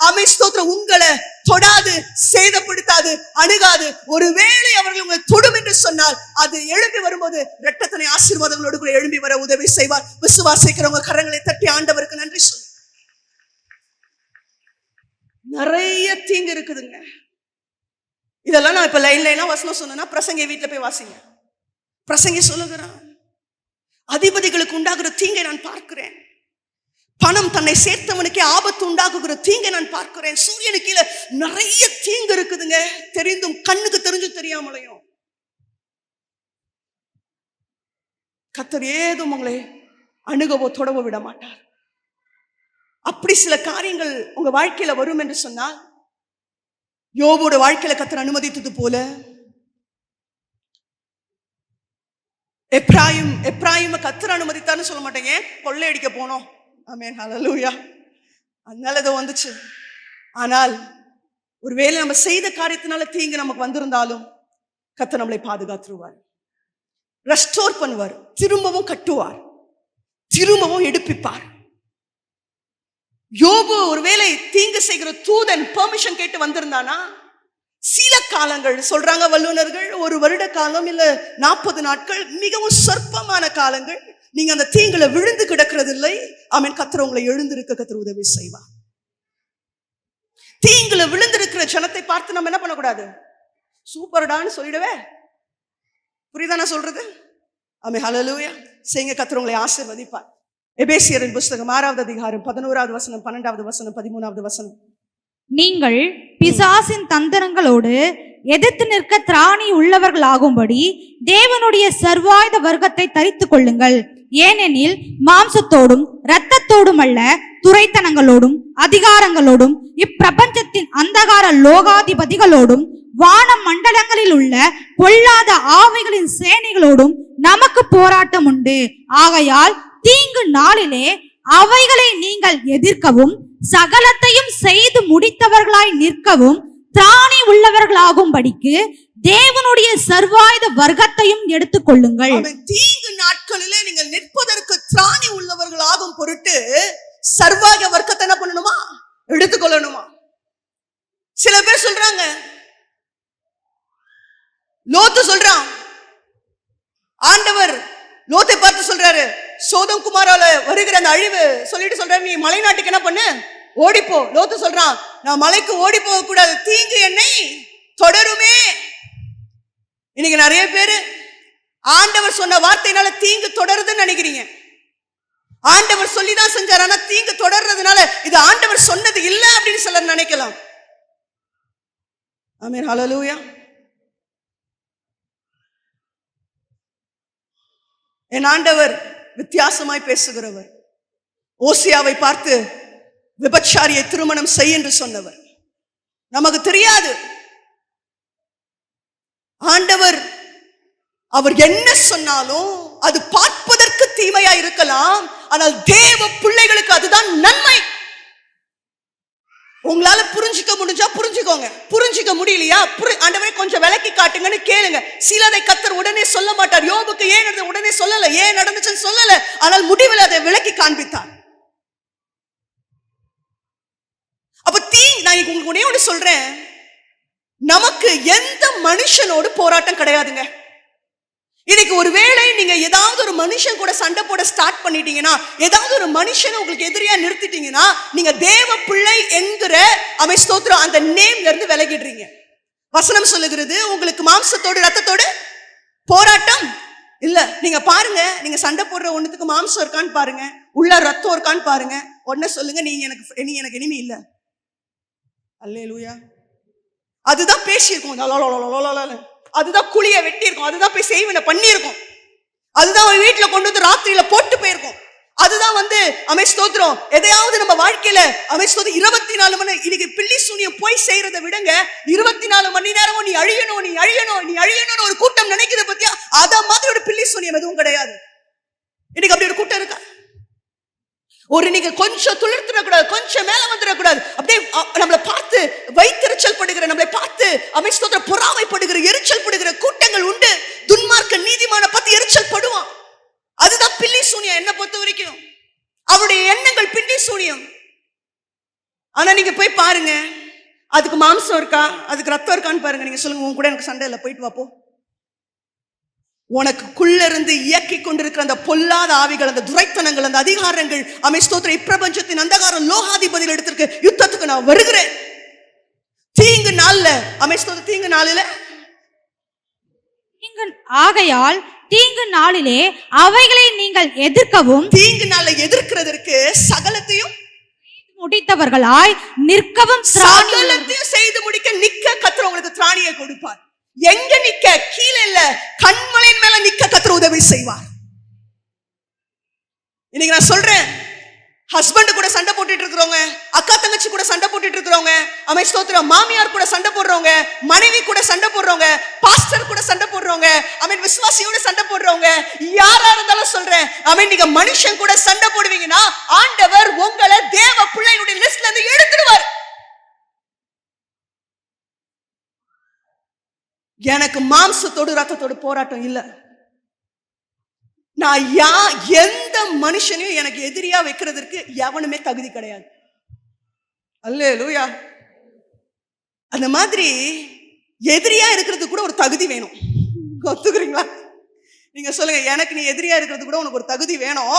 அவன் ஸ்தோத்திரம் உங்களை தொடாது, சேதப்படுத்தாது, அணுகாது. ஒருவேளை அவர்கள் உங்களை தொடும் என்று சொன்னால் அது எழும்பி வரும்போது இரட்டத்தனை ஆசீர்வாதங்களோடு கூட எழும்பி வர உதவி செய்வார். விசுவாசிக்கிறவங்க கரங்களை தட்டி ஆண்டவருக்கு நன்றி சொல்லு. நிறைய தீங்கு இருக்குதுங்க. இதெல்லாம் நான் இப்ப லைனா வசனம் சொன்னா பிரசங்கி வீட்டுல போய் வாசிங்க. பிரசங்கி சொல்லுகிறான், அதிபதிகளுக்கு உண்டாகிற தீங்கை நான் பார்க்கிறேன். பணம் தன்னை சேர்த்தவனுக்கே ஆபத்து உண்டாக்குகிற தீங்கை நான் பார்க்கிறேன். சூரியனுக்கு கீழே நிறைய தீங்கு இருக்குதுங்க. தெரிந்தும் கண்ணுக்கு தெரிஞ்சும் தெரியாமலையும் கர்த்தர் ஏதும் உங்களை அணுகவோ தொடவோ விட மாட்டார். அப்படி சில காரியங்கள் உங்க வாழ்க்கையில வரும் என்று சொன்னால் யோபோட வாழ்க்கையில கர்த்தர் அனுமதித்தது போல எப்ராயிம் கர்த்தர் அனுமதித்தான்னு சொல்ல மாட்டேங்க, கொள்ளையடிக்க போனோம். ஆமென், ஹல்லேலூயா. அதனால இது வந்துச்சு. ஆனால் ஒருவேளை நம்ம செய்த காரியத்தினால தீங்கு நமக்கு வந்திருந்தாலும் கர்த்தர் நம்மளை பாதுகாத்துருவார், ரெஸ்டோர் பண்ணுவார், திரும்பவும் கட்டுவார், திரும்பவும் எடுப்பிப்பார். யோபு ஒருவேளை தீங்கு செய்கிற தூதன் பெர்மிஷன் கேட்டு வந்திருந்தானா சில காலங்கள் சொல்றாங்க வல்லுநர்கள், 1 வருட காலம் இல்ல 40 நாட்கள், மிகவும் சொற்பமான காலங்கள் நீங்க அந்த தீங்குல விழுந்து கிடக்கிறது இல்லை. ஆமென். கர்த்தர் உங்களை எழுந்திருக்க கர்த்தர் உதவி செய்வார். தீங்குல விழுந்திருக்கிற ஜனத்தை பார்த்து நம்ம என்ன பண்ணக்கூடாது, சூப்பர்டான்னு சொல்லிடவே. புரியுதா நான் சொல்றது? ஆமென், ஹல்லேலூயா. செய்யுங்க, கர்த்தர் உங்களை ஆசீர்வதிப்பார். எபேசியரின் புஸ்தகம் 6வது அதிகாரம் 11வது வசனம், 12வது வசனம், 13வது வசனம். நீங்கள் பிசாசின் தந்திரங்களோடு எதிர்த்து நிற்க திராணி உள்ளவர்களாகும்படி தேவனுடைய சர்வாயுத வர்க்கத்தை தரித்துக் கொள்ளுங்கள். ஏனெனில் மாம்சத்தோடும் இரத்தத்தோடும் அல்ல, துரைத்தனங்களோடும் அதிகாரங்களோடும் இப்பிரபஞ்சத்தின் அந்தகார லோகாதிபதிகளோடும் வான மண்டலங்களில் உள்ள பொல்லாத ஆவிகளின் சேனைகளோடும் நமக்கு போராட்டம் உண்டு. ஆகையால் தீங்கு நாளிலே அவைகளை நீங்கள் எதிர்க்கவும் சகலத்தையும் செய்து முடித்தவர்களாய் நிற்கவும் திராணி உள்ளவர்களாகும்படிக்கு தேவனுடைய சர்வாயுத வர்க்கத்தையும் எடுத்துக் கொள்ளுங்கள். தீங்கு நாட்களிலே நீங்கள் நிற்பதற்கு திராணி உள்ளவர்களாகும் பொருட்டு சர்வாயுத வர்க்கத்தை என்ன பண்ணணுமா, எடுத்துக்கொள்ளணுமா. சில பேர் சொல்றாங்க, லோத்து சொல்றான், ஆண்டவர் லோத்தை பார்த்து சொல்றாரு, சோதம் குமாரால வருகிற அந்த அழிவு சொல்லிட்டு சொல்றாரு, நீ மலை நாட்டுக்கு என்ன பண்ணு, ஓடிப்போ. லோத்து சொல்றான், நான் மலைக்கு ஓடி போக கூடாது, தீங்கு என்னை தொடருமே. இன்னைக்கு நிறைய பேரு ஆண்டவர் சொன்ன வார்த்தையினால தீங்கு தொடருதுன்னு நினைக்கிறீங்க. ஆண்டவர் சொல்லிதான் செஞ்சார், ஆனா தீங்கு தொடர்றதுனால இது ஆண்டவர் சொன்னது இல்லை அப்படின்னு சிலர் நினைக்கலாம். ஆமென், ஹல்லேலூயா. என் ஆண்டவர் வித்தியாசமாய் பேசுகிறவர். ஓசியாவை பார்த்து விபச்சாரியை திருமணம் செய் என்று சொன்னவர். நமக்கு தெரியாது ஆண்டவர் அவர் என்ன சொன்னாலும் அது பார்ப்பதற்கு தீமையா இருக்கலாம், ஆனால் தேவ பிள்ளைகளுக்கு அதுதான் நன்மை. உங்களால புரிஞ்சுக்க முடிஞ்சா புரிஞ்சுக்கோங்க, புரிஞ்சுக்க முடியலையா ஆண்டவரே கொஞ்சம் விளக்கி காட்டுங்கன்னு கேளுங்க. சிலதை கர்த்தர் உடனே சொல்ல மாட்டார். யோபுக்கு ஏன் நடந்தது உடனே சொல்லல, ஏன் நடந்துச்சுன்னு சொல்லல, ஆனால் முடிவில் அதை விளக்கி காண்பித்தார். அப்ப நான் உங்களுக்கு ஒண்ணே ஒன்று சொல்றேன், நமக்கு எந்த மனுஷனோடு போராட்டம் கிடையாதுங்க. இன்னைக்கு ஒருவேளை நீங்க ஏதாவது ஒரு மனுஷன் கூட சண்டை போட ஸ்டார்ட் பண்ணிட்டீங்கன்னா, ஏதாவது ஒரு மனுஷனை உங்களுக்கு எதிரியா நிறுத்திட்டீங்கன்னா, நீங்க தேவ பிள்ளை என்கிற அவன் ஸ்தோத்திரம் அந்த நேம்ல இருந்து விலகிடுறீங்க. வசனம் சொல்லுகிறது, உங்களுக்கு மாம்சத்தோடு ரத்தத்தோடு போராட்டம் இல்ல. நீங்க பாருங்க, நீங்க சண்டை போடுற ஒண்ணுத்துக்கு மாம்சம் இருக்கான்னு பாருங்க, உள்ள ரத்தம் இருக்கான்னு பாருங்க, உடனே சொல்லுங்க நீ எனக்கு இனிமே இல்ல. அல்லேலூயா. அதுதான் பேசியிருக்கோம், அதுதான் குழிய வெட்டி இருக்கும், அதுதான் போய் செய்வன பண்ணி இருக்கும், அதுதான் ஒரு வீட்டுல கொண்டு வந்து ராத்திரியில போட்டு போயிருக்கும், அதுதான் ஸ்தோத்திரம் எதையாவது நம்ம வாழ்க்கையில ஸ்தோத்திரம் 24 மணி இன்னைக்கு பில்லி சூனியம் போய் செய்யறதை விடுங்க, 24 மணி நேரமும் நீ அழியணும் நீ அழியணும் நீ அழியணும்னு ஒரு கூட்டம் நினைக்குது பத்தியா? அத மாதிரி ஒரு பில்லி சூனியம் எதுவும் கிடையாது. இன்னைக்கு அப்படி ஒரு கூட்டம் இருக்கா? நீங்க கொஞ்சம் துளிர்த்திடக்கூடாது, கொஞ்சம் மேல வந்துடக்கூடாது, அப்படியே நம்மளை பார்த்து வைத்தெரிச்சல் படுகிற, நம்மளை பார்த்து ஸ்தோத்திரம் பொறாமைப்படுகிற, எரிச்சல் படுகிற கூட்டங்கள் உண்டு. துன்மார்க்க நீதிமான பார்த்து எரிச்சல் படுவான். அதுதான் பில்லி சூனியம். என்ன பொறுத்த வரைக்கும் அவருடைய எண்ணங்கள் பில்லி சூனியம். ஆனா நீங்க போய் பாருங்க, அதுக்கு மாம்சம் இருக்கா, அதுக்கு ரத்தம் இருக்கான்னு பாருங்க. நீங்க சொல்லுங்க, உன் கூட எனக்கு சண்டை இல்லை, போயிட்டு வாப்போ. உனக்குள்ள இருந்து இயக்கி கொண்டிருக்கிற அந்த பொல்லாத ஆவிகள், அந்த துரைத்தனங்கள், அந்த அதிகாரங்கள் ஸ்தோத்திரம் இப்பிரபஞ்சத்தின் அந்தகாரம் லோகாதிபதியில் எடுத்திருக்கு. யுத்தத்துக்கு நான் வருகிறேன். தீங்கு நாள்ல ஸ்தோத்திரம் தீங்கு நாளில ஆகையால் தீங்கு நாளிலே அவைகளை நீங்கள் எதிர்க்கவும், தீங்கு நாளை எதிர்க்கிறதற்கு சகலத்தையும் முடித்தவர்களாய் நிற்கவும், சகலத்தையும் செய்து முடிக்க நிக்க கர்த்தர் உங்களுக்கு திராணியை கொடுப்பார். எங்க நிக்க? கீழே இல்ல, கண்மலையின் மேல நிக்க கர்த்தர் உதவி செய்வார். இன்னைக்கு நான் சொல்றேன், ஹஸ்பண்ட் கூட சண்டை போட்டுட்டு இருக்கிறவங்க, அக்கா தங்கச்சி கூட சண்டை போட்டுட்டு இருக்கிறவங்க, ஸ்தோத்திரம் மாமியார் கூட சண்டை போடுறவங்க, மனைவி கூட சண்டை போடுறவங்க, பாஸ்டர் கூட சண்டை போடுறவங்க, விசுவாசியோட சண்டை போடுறவங்க, யாரா இருந்தாலும் சொல்றேன், நீங்க மனுஷன் கூட சண்டை போடுவீங்கன்னா ஆண்டவர் உங்களை தேவ பிள்ளைகளுடைய லிஸ்ட்ல இருந்து எடுத்துடுவார். எனக்கு மாம்சத்தோடு ரத்தத்தோடு போராட்டம் இல்ல. நான் எந்த மனுஷனையும் எனக்கு எதிரியா வைக்கிறதுக்கு எவனுமே தகுதி கிடையாது. அல்லேலூயா. அந்த மாதிரி எதிரியா இருக்கிறதுக்கு கூட ஒரு தகுதி வேணும். ஒத்துக்கிறீங்களா? நீங்க சொல்லுங்க, எனக்கு நீ எதிரியா இருக்கிறது கூட உனக்கு ஒரு தகுதி வேணும்.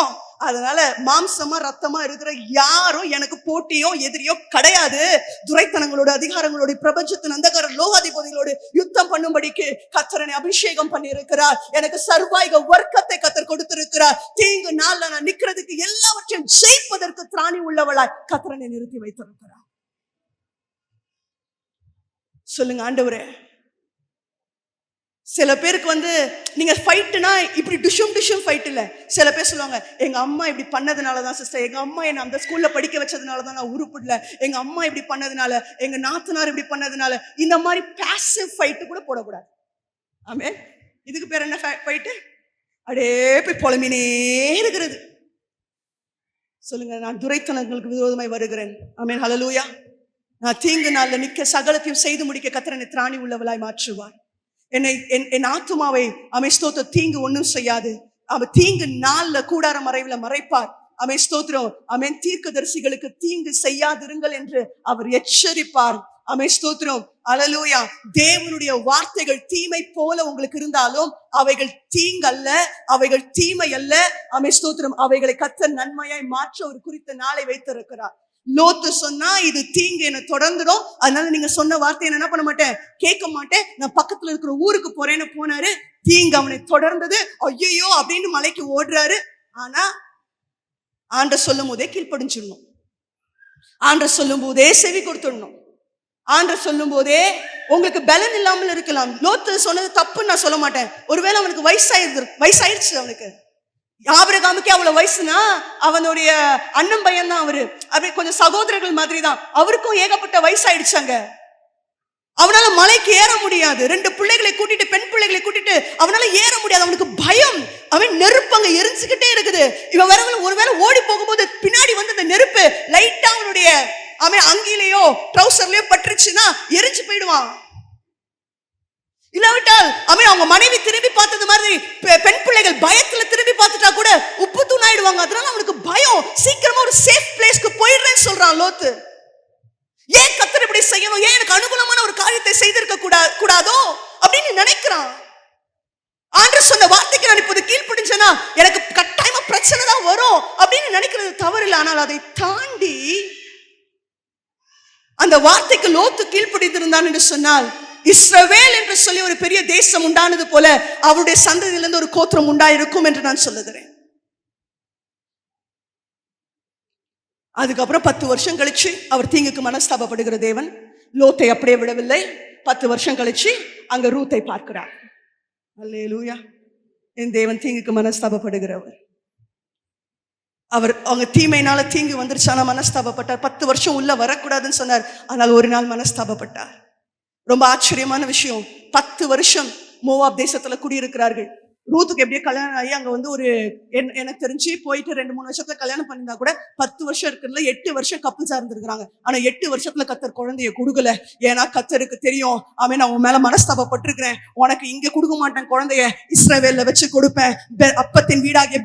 அதனால மாம்சமா ரத்தமா இருக்கிற யாரும் எனக்கு போட்டியோ எதிரியோ கிடையாது. துரைத்தனங்களோட அதிகாரங்களோட பிரபஞ்சத்தின் அந்தகார லோகாதிபதிகளோடு யுத்தம் பண்ணும்படிக்கு கர்த்தர் அபிஷேகம் பண்ணி இருக்கிறார். எனக்கு சர்வாயுக வர்க்கத்தை கர்த்தர் கொடுத்திருக்கிறார். தீங்கு நாள்ல நான் நிக்கிறதுக்கு எல்லாவற்றையும் ஜெயிப்பதற்கு திராணி உள்ளவளாய் கர்த்தர் நிறுத்தி வைத்திருக்கிறார். சொல்லுங்க ஆண்டவரே. சில பேருக்கு நீங்க ஃபைட்னா இப்படி டிஷும் ஃபைட் இல்ல. சில பேர் சொல்லுவாங்க, எங்க அம்மா இப்படி பண்ணதுனாலதான் சிஸ்டர், எங்க அம்மா என்ன அந்த ஸ்கூல்ல படிக்க வச்சதுனாலதான் நான் உருப்படல, எங்க அம்மா இப்படி பண்ணதுனால, எங்க நாத்தனார் இப்படி பண்ணதுனால. இந்த மாதிரி பாசிவ் ஃபைட் கூட போடக்கூடாது. ஆமே. இதுக்கு பேர் என்ன ஃபைட்டு? அப்படியே போய் புலம்பினே இருக்கிறது. சொல்லுங்க, நான் துரைத்தனங்களுக்கு விரோதமாய் வருகிறேன். ஆமென். ஹல்லேலூயா. நான் தீங்கு நாள்ல நிக்க சகலத்தையும் செய்து முடிக்க கர்த்தர் என்னை திராணி உள்ளவளாய் மாற்றுவார். என் ஆத்துமாவை ஸ்தோத்திரம் தீங்கு ஒன்னும் செய்யாது. அவன் தீங்கு நாள்ல கூடார மறைவுல மறைப்பார். ஸ்தோத்திரம் தீர்க்கதரிசிகளுக்கு தீங்கு செய்யாதிருங்கள் என்று அவர் எச்சரிப்பார். ஸ்தோத்திரம். அல்லேலூயா. தேவனுடைய வார்த்தைகள் தீமை போல உங்களுக்கு இருந்தாலும் அவைகள் தீங்கல்ல, அவைகள் தீமை அல்ல. ஸ்தோத்திரம். அவைகளை கர்த்தர் நன்மையாய் மாற்ற ஒரு குறித்த நாளை வைத்திருக்கிறார். லோத்து சொன்னா இது தீங்கு என்ன தொடர்ந்துடும், அதனால நீங்க சொன்ன வார்த்தையை என்ன பண்ண மாட்டேன், கேட்க மாட்டேன், நான் பக்கத்துல இருக்கிற ஊருக்கு போறேன்னு போனாரு. தீங்கு அவனை தொடர்ந்தது. ஐயோ அப்படின்னு மலைக்கு ஓடுறாரு. ஆனா ஆண்ட சொல்லும் போதே கீழ்ப்படிஞ்சிடணும். ஆண்ட சொல்லும் போதே செவி கொடுத்துடணும். ஆண்ட சொல்லும் போதே உங்களுக்கு பலன் இல்லாமல் இருக்கலாம். லோத்து சொன்னது தப்புன்னு நான் சொல்ல மாட்டேன். ஒருவேளை அவனுக்கு வயசாயிடுச்சு. அவனுக்கு ஆபிரகாமுக்கே அவ்வளவு வயசுனா அவனுடைய அண்ணன் பையன் தான் அவரு. அப்படி கொஞ்சம் சகோதரர்கள் மாதிரி தான். அவருக்கும் ஏகப்பட்ட வயசாயிடுச்சாங்க. அவனால மலைக்கு ஏற முடியாது. 2 பிள்ளைகளை கூட்டிட்டு, பெண் பிள்ளைகளை கூட்டிட்டு அவனால ஏற முடியாது. அவனுக்கு பயம். அவன் நெருப்பங்க எரிஞ்சுக்கிட்டே இருக்குது. இவன் ஒருவேளை ஓடி போகும்போது பின்னாடி அந்த நெருப்பு லைட்டா அவனுடைய அங்கிலேயோ ட்ரௌசர்லயோ பட்டுருச்சுன்னா எரிஞ்சு போயிடுவான். இல்லாவிட்டால் அவங்க மனைவி திரும்பி பார்த்தது மாதிரி பெண் பிள்ளைகள் பயத்துல திரும்பி பார்த்துட்டா கூட உப்பு தூணாயிடுவாங்க. அதனால அவனுக்கு பயம். சீக்கிரமா ஒரு சேஃப் பிளேஸ்க்கு போயிடுறேன்னு சொல்றான் லோத்து. ஏன் கர்த்தர் இப்படி செய்யணும், ஏன் எனக்கு அனுகூலமான ஒரு காரியத்தை செய்திருக்க கூடாதோ அப்படின்னு நினைக்கிறான். ஆண்டவர் சொன்ன வார்த்தைக்கு நான் இப்போது கீழ்ப்படிஞ்சேன்னா எனக்கு கட்டாயமா பிரச்சனை தான் வரும் அப்படின்னு நினைக்கிறது தவறில்லை. ஆனால் அதை தாண்டி அந்த வார்த்தைக்கு லோத்து கீழ்ப்படிந்திருந்தான் என்று சொன்னால் இஸ்ரவேல் என்று சொல்லி ஒரு பெரிய தேசம் உண்டானது போல அவருடைய சந்ததியிலிருந்து ஒரு கோத்திரம் உண்டாயிருக்கும் என்று நான் சொல்லுகிறேன். அதுக்கப்புறம் 10 வருஷம் கழிச்சு அவர் தீங்குக்கு மனஸ்தாபப்படுகிற தேவன் லோத்தை அப்படியே விடவில்லை. 10 வருஷம் கழிச்சு அங்க ரூத்தை பார்க்கிறார். அல்லேலூயா. என் தேவன் தீங்குக்கு மனஸ்தாபப்படுகிறவர். அவங்க தீமையினால தீங்கு வந்துருச்சு, ஆனா மனஸ்தாபப்பட்டார். 10 வருஷம் உள்ள வரக்கூடாதுன்னு சொன்னார், ஆனால் ஒரு நாள் மனஸ்தாபப்பட்டார். ரொம்ப ஆச்சரியமான விஷயம், 10 வருஷம் மோவாப் தேசத்துல குடியிருக்கிறார்கள். ரூத்துக்கு எப்படியே கல்யாணம் ஆகி அங்க வந்து ஒரு எனக்கு தெரிஞ்சு போயிட்டு 2-3 வருஷத்துல கல்யாணம் பண்ணிருந்தா கூட 10 வருஷம் இருக்கிறதுல 8 வருஷம் கப்புள்ஸா இருந்திருக்கிறாங்க. ஆனா 8 வருஷத்துல கத்தர் குழந்தைய கொடுக்கல. ஏன்னா கத்தருக்கு தெரியும், அவன் நான் உன் மேல மனஸ்தாபப்பட்டிருக்கிறேன், உனக்கு இங்க கொடுக்க மாட்டேன் குழந்தைய, இஸ்ரவேல்ல வச்சு கொடுப்பேன், அப்பத்தின் வீடாகிய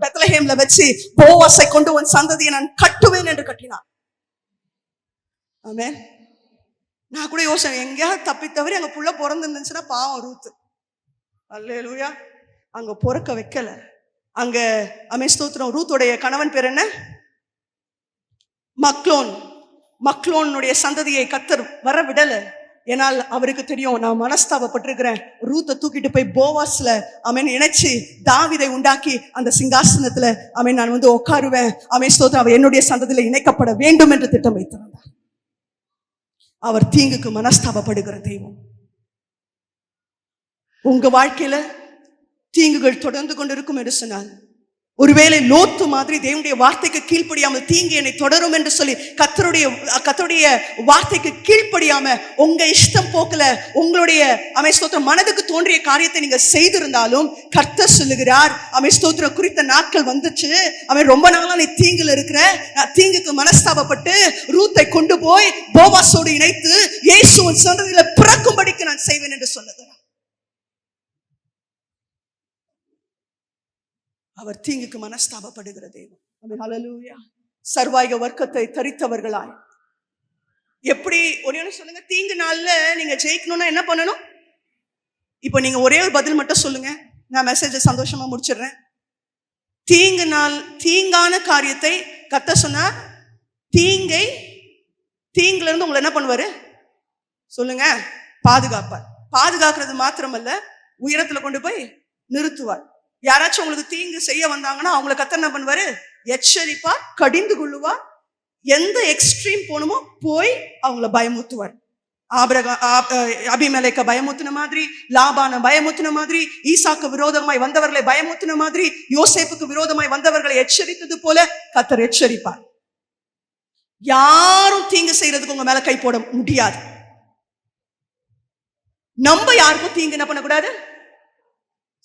பெத்லஹேம்ல வச்சு போவாசை கொண்டு உன் சந்ததியை நான் கட்டுவேன் என்று கட்டினான். ஆமென். நான் கூட யோசனை, எங்கேயாவது தப்பி தவறி அங்க புள்ள பிறந்திருந்துச்சுன்னா பாவம் ரூத்து. அல்லேலூயா. அங்க பொறுக்க வைக்கல. அங்க ஸ்தோத்திரம். ரூத்துடைய கணவன் பேர் என்ன? மக்லோனுடைய சந்ததியை கத்தர் வர விடல. ஏனால் அவருக்கு தெரியும், நான் மனஸ்தாபப்பட்டிருக்கிறேன், ரூத்தை தூக்கிட்டு போய் போவாஸ்ல இணைச்சு தாவீதை உண்டாக்கி அந்த சிங்காசனத்துல நான் வந்து உட்காருவேன். ஸ்தோத்திரம். அவர் என்னுடைய சந்ததியில இணைக்கப்பட வேண்டும் என்று திட்டம் வைத்திருந்தார். அவர் தீங்குக்கு மனஸ்தாபப்படுகிற தெய்வம். உங்க வாழ்க்கையில தீங்குகள் தொடர்ந்து கொண்டிருக்கும் என்று சொன்னால், ஒருவேளை லோத்து மாதிரி தேவனுடைய வார்த்தைக்கு கீழ்ப்படியாமல் தீங்கு என்னை தொடரும் என்று சொல்லி கர்த்தருடைய வார்த்தைக்கு கீழ்ப்படியாம உங்க இஷ்டம் போக்கல உங்களுடைய ஸ்தோத்திரம் மனதுக்கு தோன்றிய காரியத்தை நீங்க செய்திருந்தாலும், கர்த்தர் சொல்லுகிறார், ஸ்தோத்திரம், குறித்த நாட்கள் வந்துச்சு, ரொம்ப நாளா நீ தீங்குல இருக்கிற, தீங்குக்கு மனஸ்தாபப்பட்டு ரூத்தை கொண்டு போய் போவாசோடு இணைத்து இயேசுவின் சந்ததியில பிறக்கும்படிக்கு நான் செய்வேன் என்று சொல்லுகிறார். அவர் தீங்குக்கு மனஸ்தாபப்படுகிற தெய்வம். ஹல்லேலூயா. சர்வாயுக வர்க்கத்தை தரித்தவர்களாய் எப்படி ஒரே சொல்லுங்க, தீங்கு நாள்ல நீங்க ஜெயிக்கணும்னா என்ன பண்ணணும்? இப்ப நீங்க ஒரே ஒரு பதில் மட்டும் சொல்லுங்க, நான் மெசேஜை சந்தோஷமா முடிச்சிடுறேன். தீங்கான காரியத்தை கர்த்தர் சொன்னா, தீங்குல இருந்து உங்களை என்ன பண்ணுவாரு சொல்லுங்க? பாதுகாப்பார். பாதுகாக்கிறது மாத்திரமல்ல, உயரத்துல கொண்டு போய் நிறுத்துவார். யாராச்சும் உங்களுக்கு தீங்கு செய்ய வந்தாங்கன்னா அவங்களை கர்த்தர் என்ன பண்ணுவாரு? எச்சரிப்பார், கடிந்து கொள்ளுவார். எந்த எக்ஸ்ட்ரீம் போகணுமோ போய் அவங்கள பயமுத்துவார். அபிமெலேக்க பயமுத்தின மாதிரி, லாபான பயமுத்தின மாதிரி, ஈசாக்கு விரோதமாய் வந்தவர்களை பயமுத்தின மாதிரி, யோசேப்புக்கு விரோதமாய் வந்தவர்களை எச்சரித்தது போல கர்த்தர் எச்சரிப்பார். யாரும் தீங்கு செய்யறதுக்கு உங்க மேல கை போட முடியாது. நம்ம யாருக்கும் தீங்கு என்ன பண்ணக்கூடாது?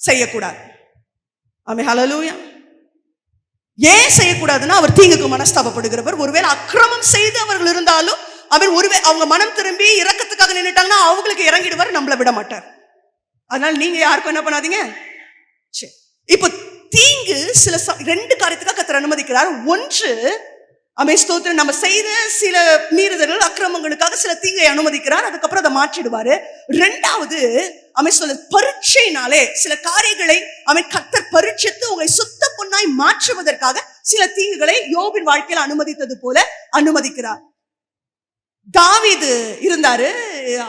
செய்யக்கூடாது. ஆமென். ஹல்லேலூயா. ஏன் செய்யக்கூடாதுன்னா, அவர் தீங்குக்கு மனஸ்தாபப்படுகிறவர். ஒருவேளை அக்கிரமம் செய்து அவர்கள் இருந்தாலும் ஒருவேளை அவங்க மனம் திரும்பி இரக்கத்துக்காக நின்னுட்டாங்கன்னா அவங்களுக்கு இறங்கிடுவார், நம்மளை விட மாட்டார். அதனால நீங்க யாருக்கும் என்ன பண்ணாதீங்க. சரி, இப்ப தீங்கு சில 2 காரியத்துக்காக கர்த்தர் அனுமதிக்கிறார். ஒன்று, ஸ்தோத்திரம், நம்ம செய்த சில மீறுதல்கள் அக்கிரமங்களுக்காக சில தீங்கை அனுமதிக்கிறார், அதுக்கப்புறம் அதை மாற்றிடுவாரு. 2வது, பரீட்சையினாலே சில காரியங்களை கர்த்தர் பரீட்சித்து உங்களை சுத்த பொன்னாய் மாற்றுவதற்காக சில தீங்குகளை யோபின் வாழ்க்கையில் அனுமதித்தது போல அனுமதிக்கிறார். தாவீது இருந்தாரு,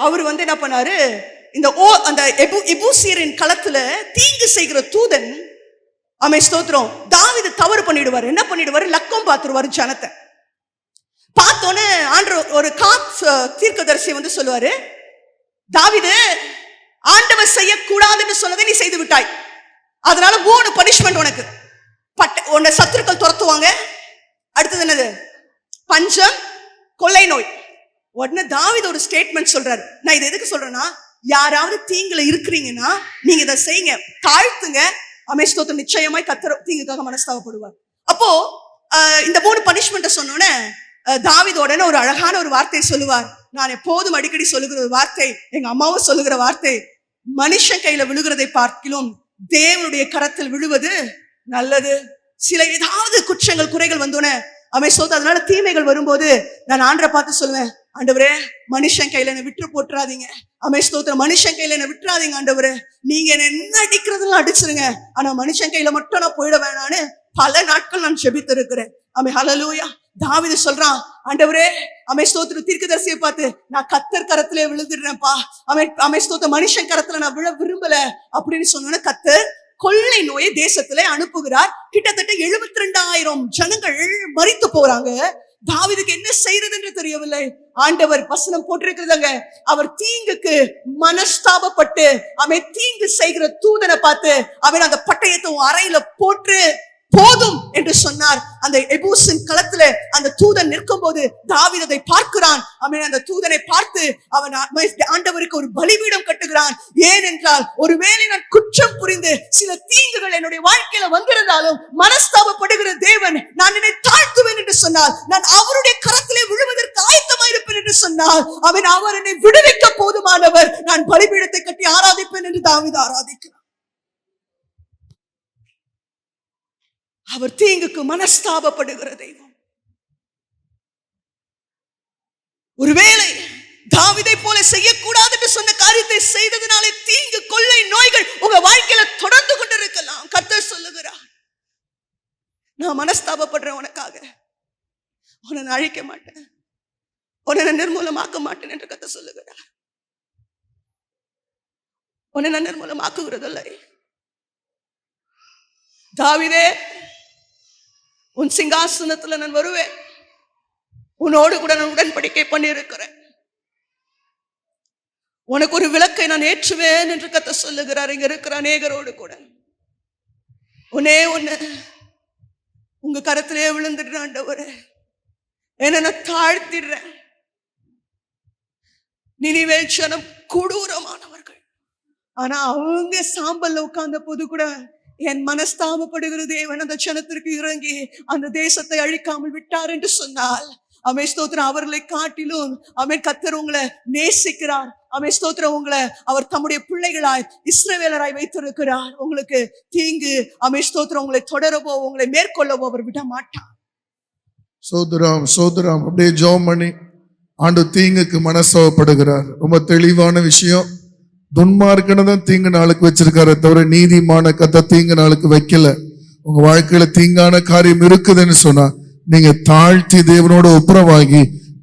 அவர் வந்து என்ன பண்ணாரு, அந்த எபூசியரின் களத்துல தீங்கு செய்கிற தூதன் ஸ்தோத்திரம் தாவீது தவறு பண்ணிடுவாரு. என்ன பண்ணிடுவாரு? லக்கம் பார்த்துருவாரு. ஜனத்தை பார்த்தோன்னு ஆண்டவர் ஒரு தீர்க்கதரிசி வந்து சொல்லுவாரு, தாவீது, ஆண்டவர் செய்யக்கூடாதுன்னு சொன்னதை நீ செய்து விட்டாய், அதனால 3 பனிஷ்மெண்ட் உனக்கு. உன்னை சத்துருக்கள் துரத்துவாங்க, அடுத்தது என்னது? பஞ்சம், கொள்ளை நோய். உடனே தாவீது ஒரு ஸ்டேட்மெண்ட் சொல்றாரு. நான் இதை எதுக்கு சொல்றேன்னா, யாராவது தீங்குல இருக்கிறீங்கன்னா நீங்க இதை செய்யுங்க, தாழ்த்துங்க. ஸ்தோத்திரம், நிச்சயமாய் கர்த்தர் தீங்குக்காக மனஸ்தாபப்படுவார். அப்போ இந்த 3 பனிஷ்மெண்ட் சொன்னோன்னே தாவீதோட ஒரு அழகான ஒரு வார்த்தை சொல்லுவார். நான் எப்போதும் அடிக்கடி சொல்லுகிற ஒரு வார்த்தை, எங்க அம்மாவும் சொல்லுகிற வார்த்தை, மனுஷன் கையில விழுகிறதை பார்க்கிலும் தேவனுடைய கரத்தில் விழுவது நல்லது. சில ஏதாவது குற்றங்கள் குறைகள் வந்தோன்னே அதனால தீமைகள் வரும்போது நான் ஆண்டரை பார்த்து சொல்லுவேன், ஆண்டவரே, மனுஷன் கையில என்ன விட்டு போட்டுறாதீங்க. ஸ்தோத்திரம், மனுஷன் கையில என்ன விட்டுறாதீங்க ஆண்டவரே, நீங்க என்ன அடிக்கிறதுலாம் அடிச்சிருங்க, ஆனா மனுஷன் கையில மட்டும் நான் போயிட வேணான்னு பல நாட்கள் நான் ஜெபித்து இருக்கிறேன். ஹல்லேலூயா. தாவீது சொல்றான், ஆண்டவரே, ஸ்தோத்திரம், தீர்க்கதரிசியை பார்த்து, நான் கர்த்தர் கரத்திலே விழுந்துடுறேன்ப்பா, ஸ்தோத்திரம், மனுஷன் கரத்துல நான் விழ விரும்பல அப்படின்னு சொன்னோன்னே கர்த்தர் கொள்ளை நோயை தேசத்திலே அனுப்புகிறார். கிட்டத்தட்ட 72,000 ஜனங்கள் மரித்து போறாங்க. தாவீதுக்கு என்ன செய்யறது என்று தெரியவில்லை. ஆண்டவர் வசனம் போட்டிருக்கிறதாங்க, அவர் தீங்குக்கு மனஸ்தாபப்பட்டு தீங்கு செய்கிற தூதனை பார்த்து அந்த பட்டயத்தை அறையில போதும் என்று சொன்னார். அந்த எபூசின் களத்திலே அந்த தூதன் நிற்கும் போது தாவீது அதை பார்க்கிறான். அவன் அந்த தூதனை பார்த்து அவன் ஆண்டவருக்கு ஒரு பலிபீடம் கட்டுகிறான். ஏனென்றால் ஒருவேளை நான் குற்றம் புரிந்து சில தீங்குகள் என்னுடைய வாழ்க்கையில வந்திருந்தாலும் மனஸ்தாபப்படுகிற தேவன் நான் என்னை தாழ்த்துவேன் என்று சொன்னார். நான் அவருடைய கரத்திலே விழுவதற்கு ஆயத்தமாயிருப்பேன் என்று சொன்னார். அவர் என்னை விடுவிக்க போதுமானவர். நான் பலிபீடத்தை கட்டி ஆராதிப்பேன் என்று தாவீது ஆராதிக்கிறார். அவர் தீங்குக்கு மனஸ்தாபப்படுகிற தெய்வம். ஒருவேளை தாவீதை போல செய்யக்கூடாது என்று சொன்ன காரியத்தை செய்ததினாலே தீங்கு, கொள்ளை, நோய்கள் உங்க வாழ்க்கையில தொடர்ந்து கொண்டிருக்கலாம். கர்த்தர் சொல்லுகிறார், நான் மனஸ்தாபப்படுறேன் உனக்காக, உன்னை நான் அழிக்க மாட்டேன், உன்னை நான் நிர்மூலமாக்க மாட்டேன் என்று கர்த்தர் சொல்லுகிறார். உன்னை நான் நிர்மூலமாக்குகிறதில்லை. தாவீதே, உன் சிங்காசனத்துல நான் வருவேன், உன்னோடு கூட நான் உடன்படிக்கை பண்ணி இருக்கிறேன், உனக்கு ஒரு விளக்கை நான் ஏற்றுவேன் என்று கர்த்தர் சொல்லுகிறார். இங்க இருக்கிற அநேகரோடு கூட ஒன்னே ஒண்ணு, உங்க கரத்திலே விழுந்துடுறேன் ஆண்டவரே, என்ன நான் தாழ்த்திடுறேன். நினிவே ஜனம் கொடூரமானவர்கள், ஆனா அவங்க சாம்பல்ல உட்கார்ந்த போது கூட என் மனஸ்தாபப்படுகிற தேவன் அந்த ஜனத்திற்கு இறங்கி அந்த தேசத்தை அழிக்காமல் விட்டார் என்று சொன்னால், ஆமென் ஸ்தோத்திரம். அவர்களை காட்டிலும் ஆமென் கர்த்தர் உங்களை நேசிக்கிறார். ஆமென் ஸ்தோத்திரம். உங்களை அவர் தம்முடைய பிள்ளைகளாய் இஸ்ரவேலராய் வைத்திருக்கிறார். உங்களுக்கு தீங்கு ஆமென் ஸ்தோத்திரம் உங்களை தொடரவோ உங்களை மேற்கொள்ளவோ அவர் விட மாட்டார். சோதராம் அப்படியே ஜெபம் பண்ணி ஆண்டு தீங்குக்கு மனஸ்தாபப்படுகிறார். ரொம்ப தெளிவான விஷயம். துன்மார்க்கனதான் தீங்கு நாளுக்கு வச்சிருக்காரு தவிர நீதிமான கர்த்தர் தீங்கு நாளுக்கு வைக்கல. உங்க வாழ்க்கையில தீங்கான காரியம் இருக்குதுன்னு சொன்னா நீங்க தாழ்த்தி தேவனோட ஒப்புரவாகி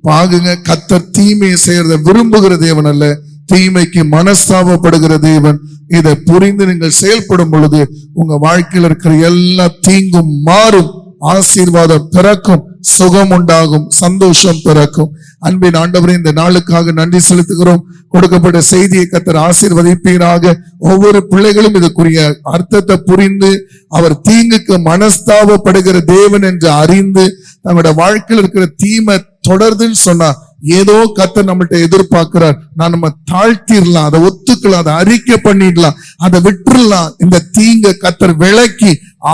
பாகுங்க. கர்த்தர் தீமையை செய்யறத விரும்புகிற தேவன் அல்ல, தீமைக்கு மனஸ்தாபப்படுகிற தேவன். இதை புரிந்து நீங்கள் செயல்படும் பொழுது உங்க வாழ்க்கையில இருக்கிற எல்லா தீங்கும் மாறும், ஆசீர்வாதம் பிறக்கும், சுகம் உண்டாகும், சந்தோஷம் பிறக்கும். அன்பின் ஆண்டவரே, இந்த நாளுக்காக நன்றி செலுத்துகிறோம். கொடுக்கப்பட்ட செய்தியை கர்த்தர் ஆசீர்வதிப்பீராக. ஒவ்வொரு பிள்ளைகளும் இதுக்குரிய அர்த்தத்தை புரிந்து அவர் தீங்குக்கு மனஸ்தாபப்படுகிற தேவன் என்று அறிந்து தங்களுடைய வாழ்க்கையில் இருக்கிற தீமை தொடர்ந்துன்னு சொன்னா ஏதோ கர்த்தர் நம்மள்ட்ட எதிர்பார்க்கிறார். நம்ம தாழ்த்திடலாம், அதை ஒத்துக்கலாம், அதை அறிக்கை பண்ணிடலாம், அதை விட்டுறலாம். இந்த தீங்க கர்த்தர் விளக்கி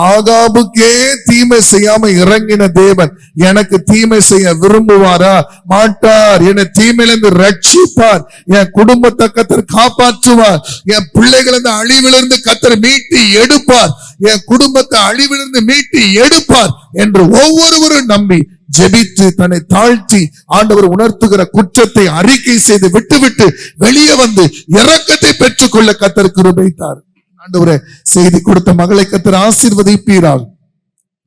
ஆகாபுக்கே தீமை செய்யாம இறங்கின தேவன் எனக்கு தீமை செய்ய விரும்புவாரா? மாட்டார். என்னை தீமையிலிருந்து ரட்சிப்பார், என் குடும்பத்தை கர்த்தர் காப்பாற்றுவார், என் பிள்ளைகள் இந்த அழிவிலிருந்து கர்த்தர் மீட்டி எடுப்பார், என் குடும்பத்தை அழிவிலிருந்து மீட்டி எடுப்பார் என்று ஒவ்வொருவரும் நம்பி ஜெபித்து தன்னை தாழ்த்தி ஆண்டவர் உணர்த்துகிற குற்றத்தை அறிக்கை செய்து விட்டுவிட்டு வெளியே வந்து இரக்கத்தை பெற்றுக்கொள்ள கர்த்தர் கிருபைத்தார். ஆண்டவரே, செய்தி கொடுத்த மகளை கர்த்தர் ஆசீர்வதிப்பீராக.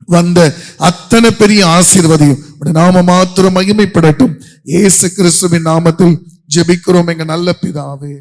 வந்த அத்தனை பெரிய ஆசீர்வதியும் நாம மாத்திரம் மகிமைப்படட்டும். இயேசு கிறிஸ்துவின் நாமத்தில் ஜெபிக்கிறோம் எங்க நல்ல பிதாவே.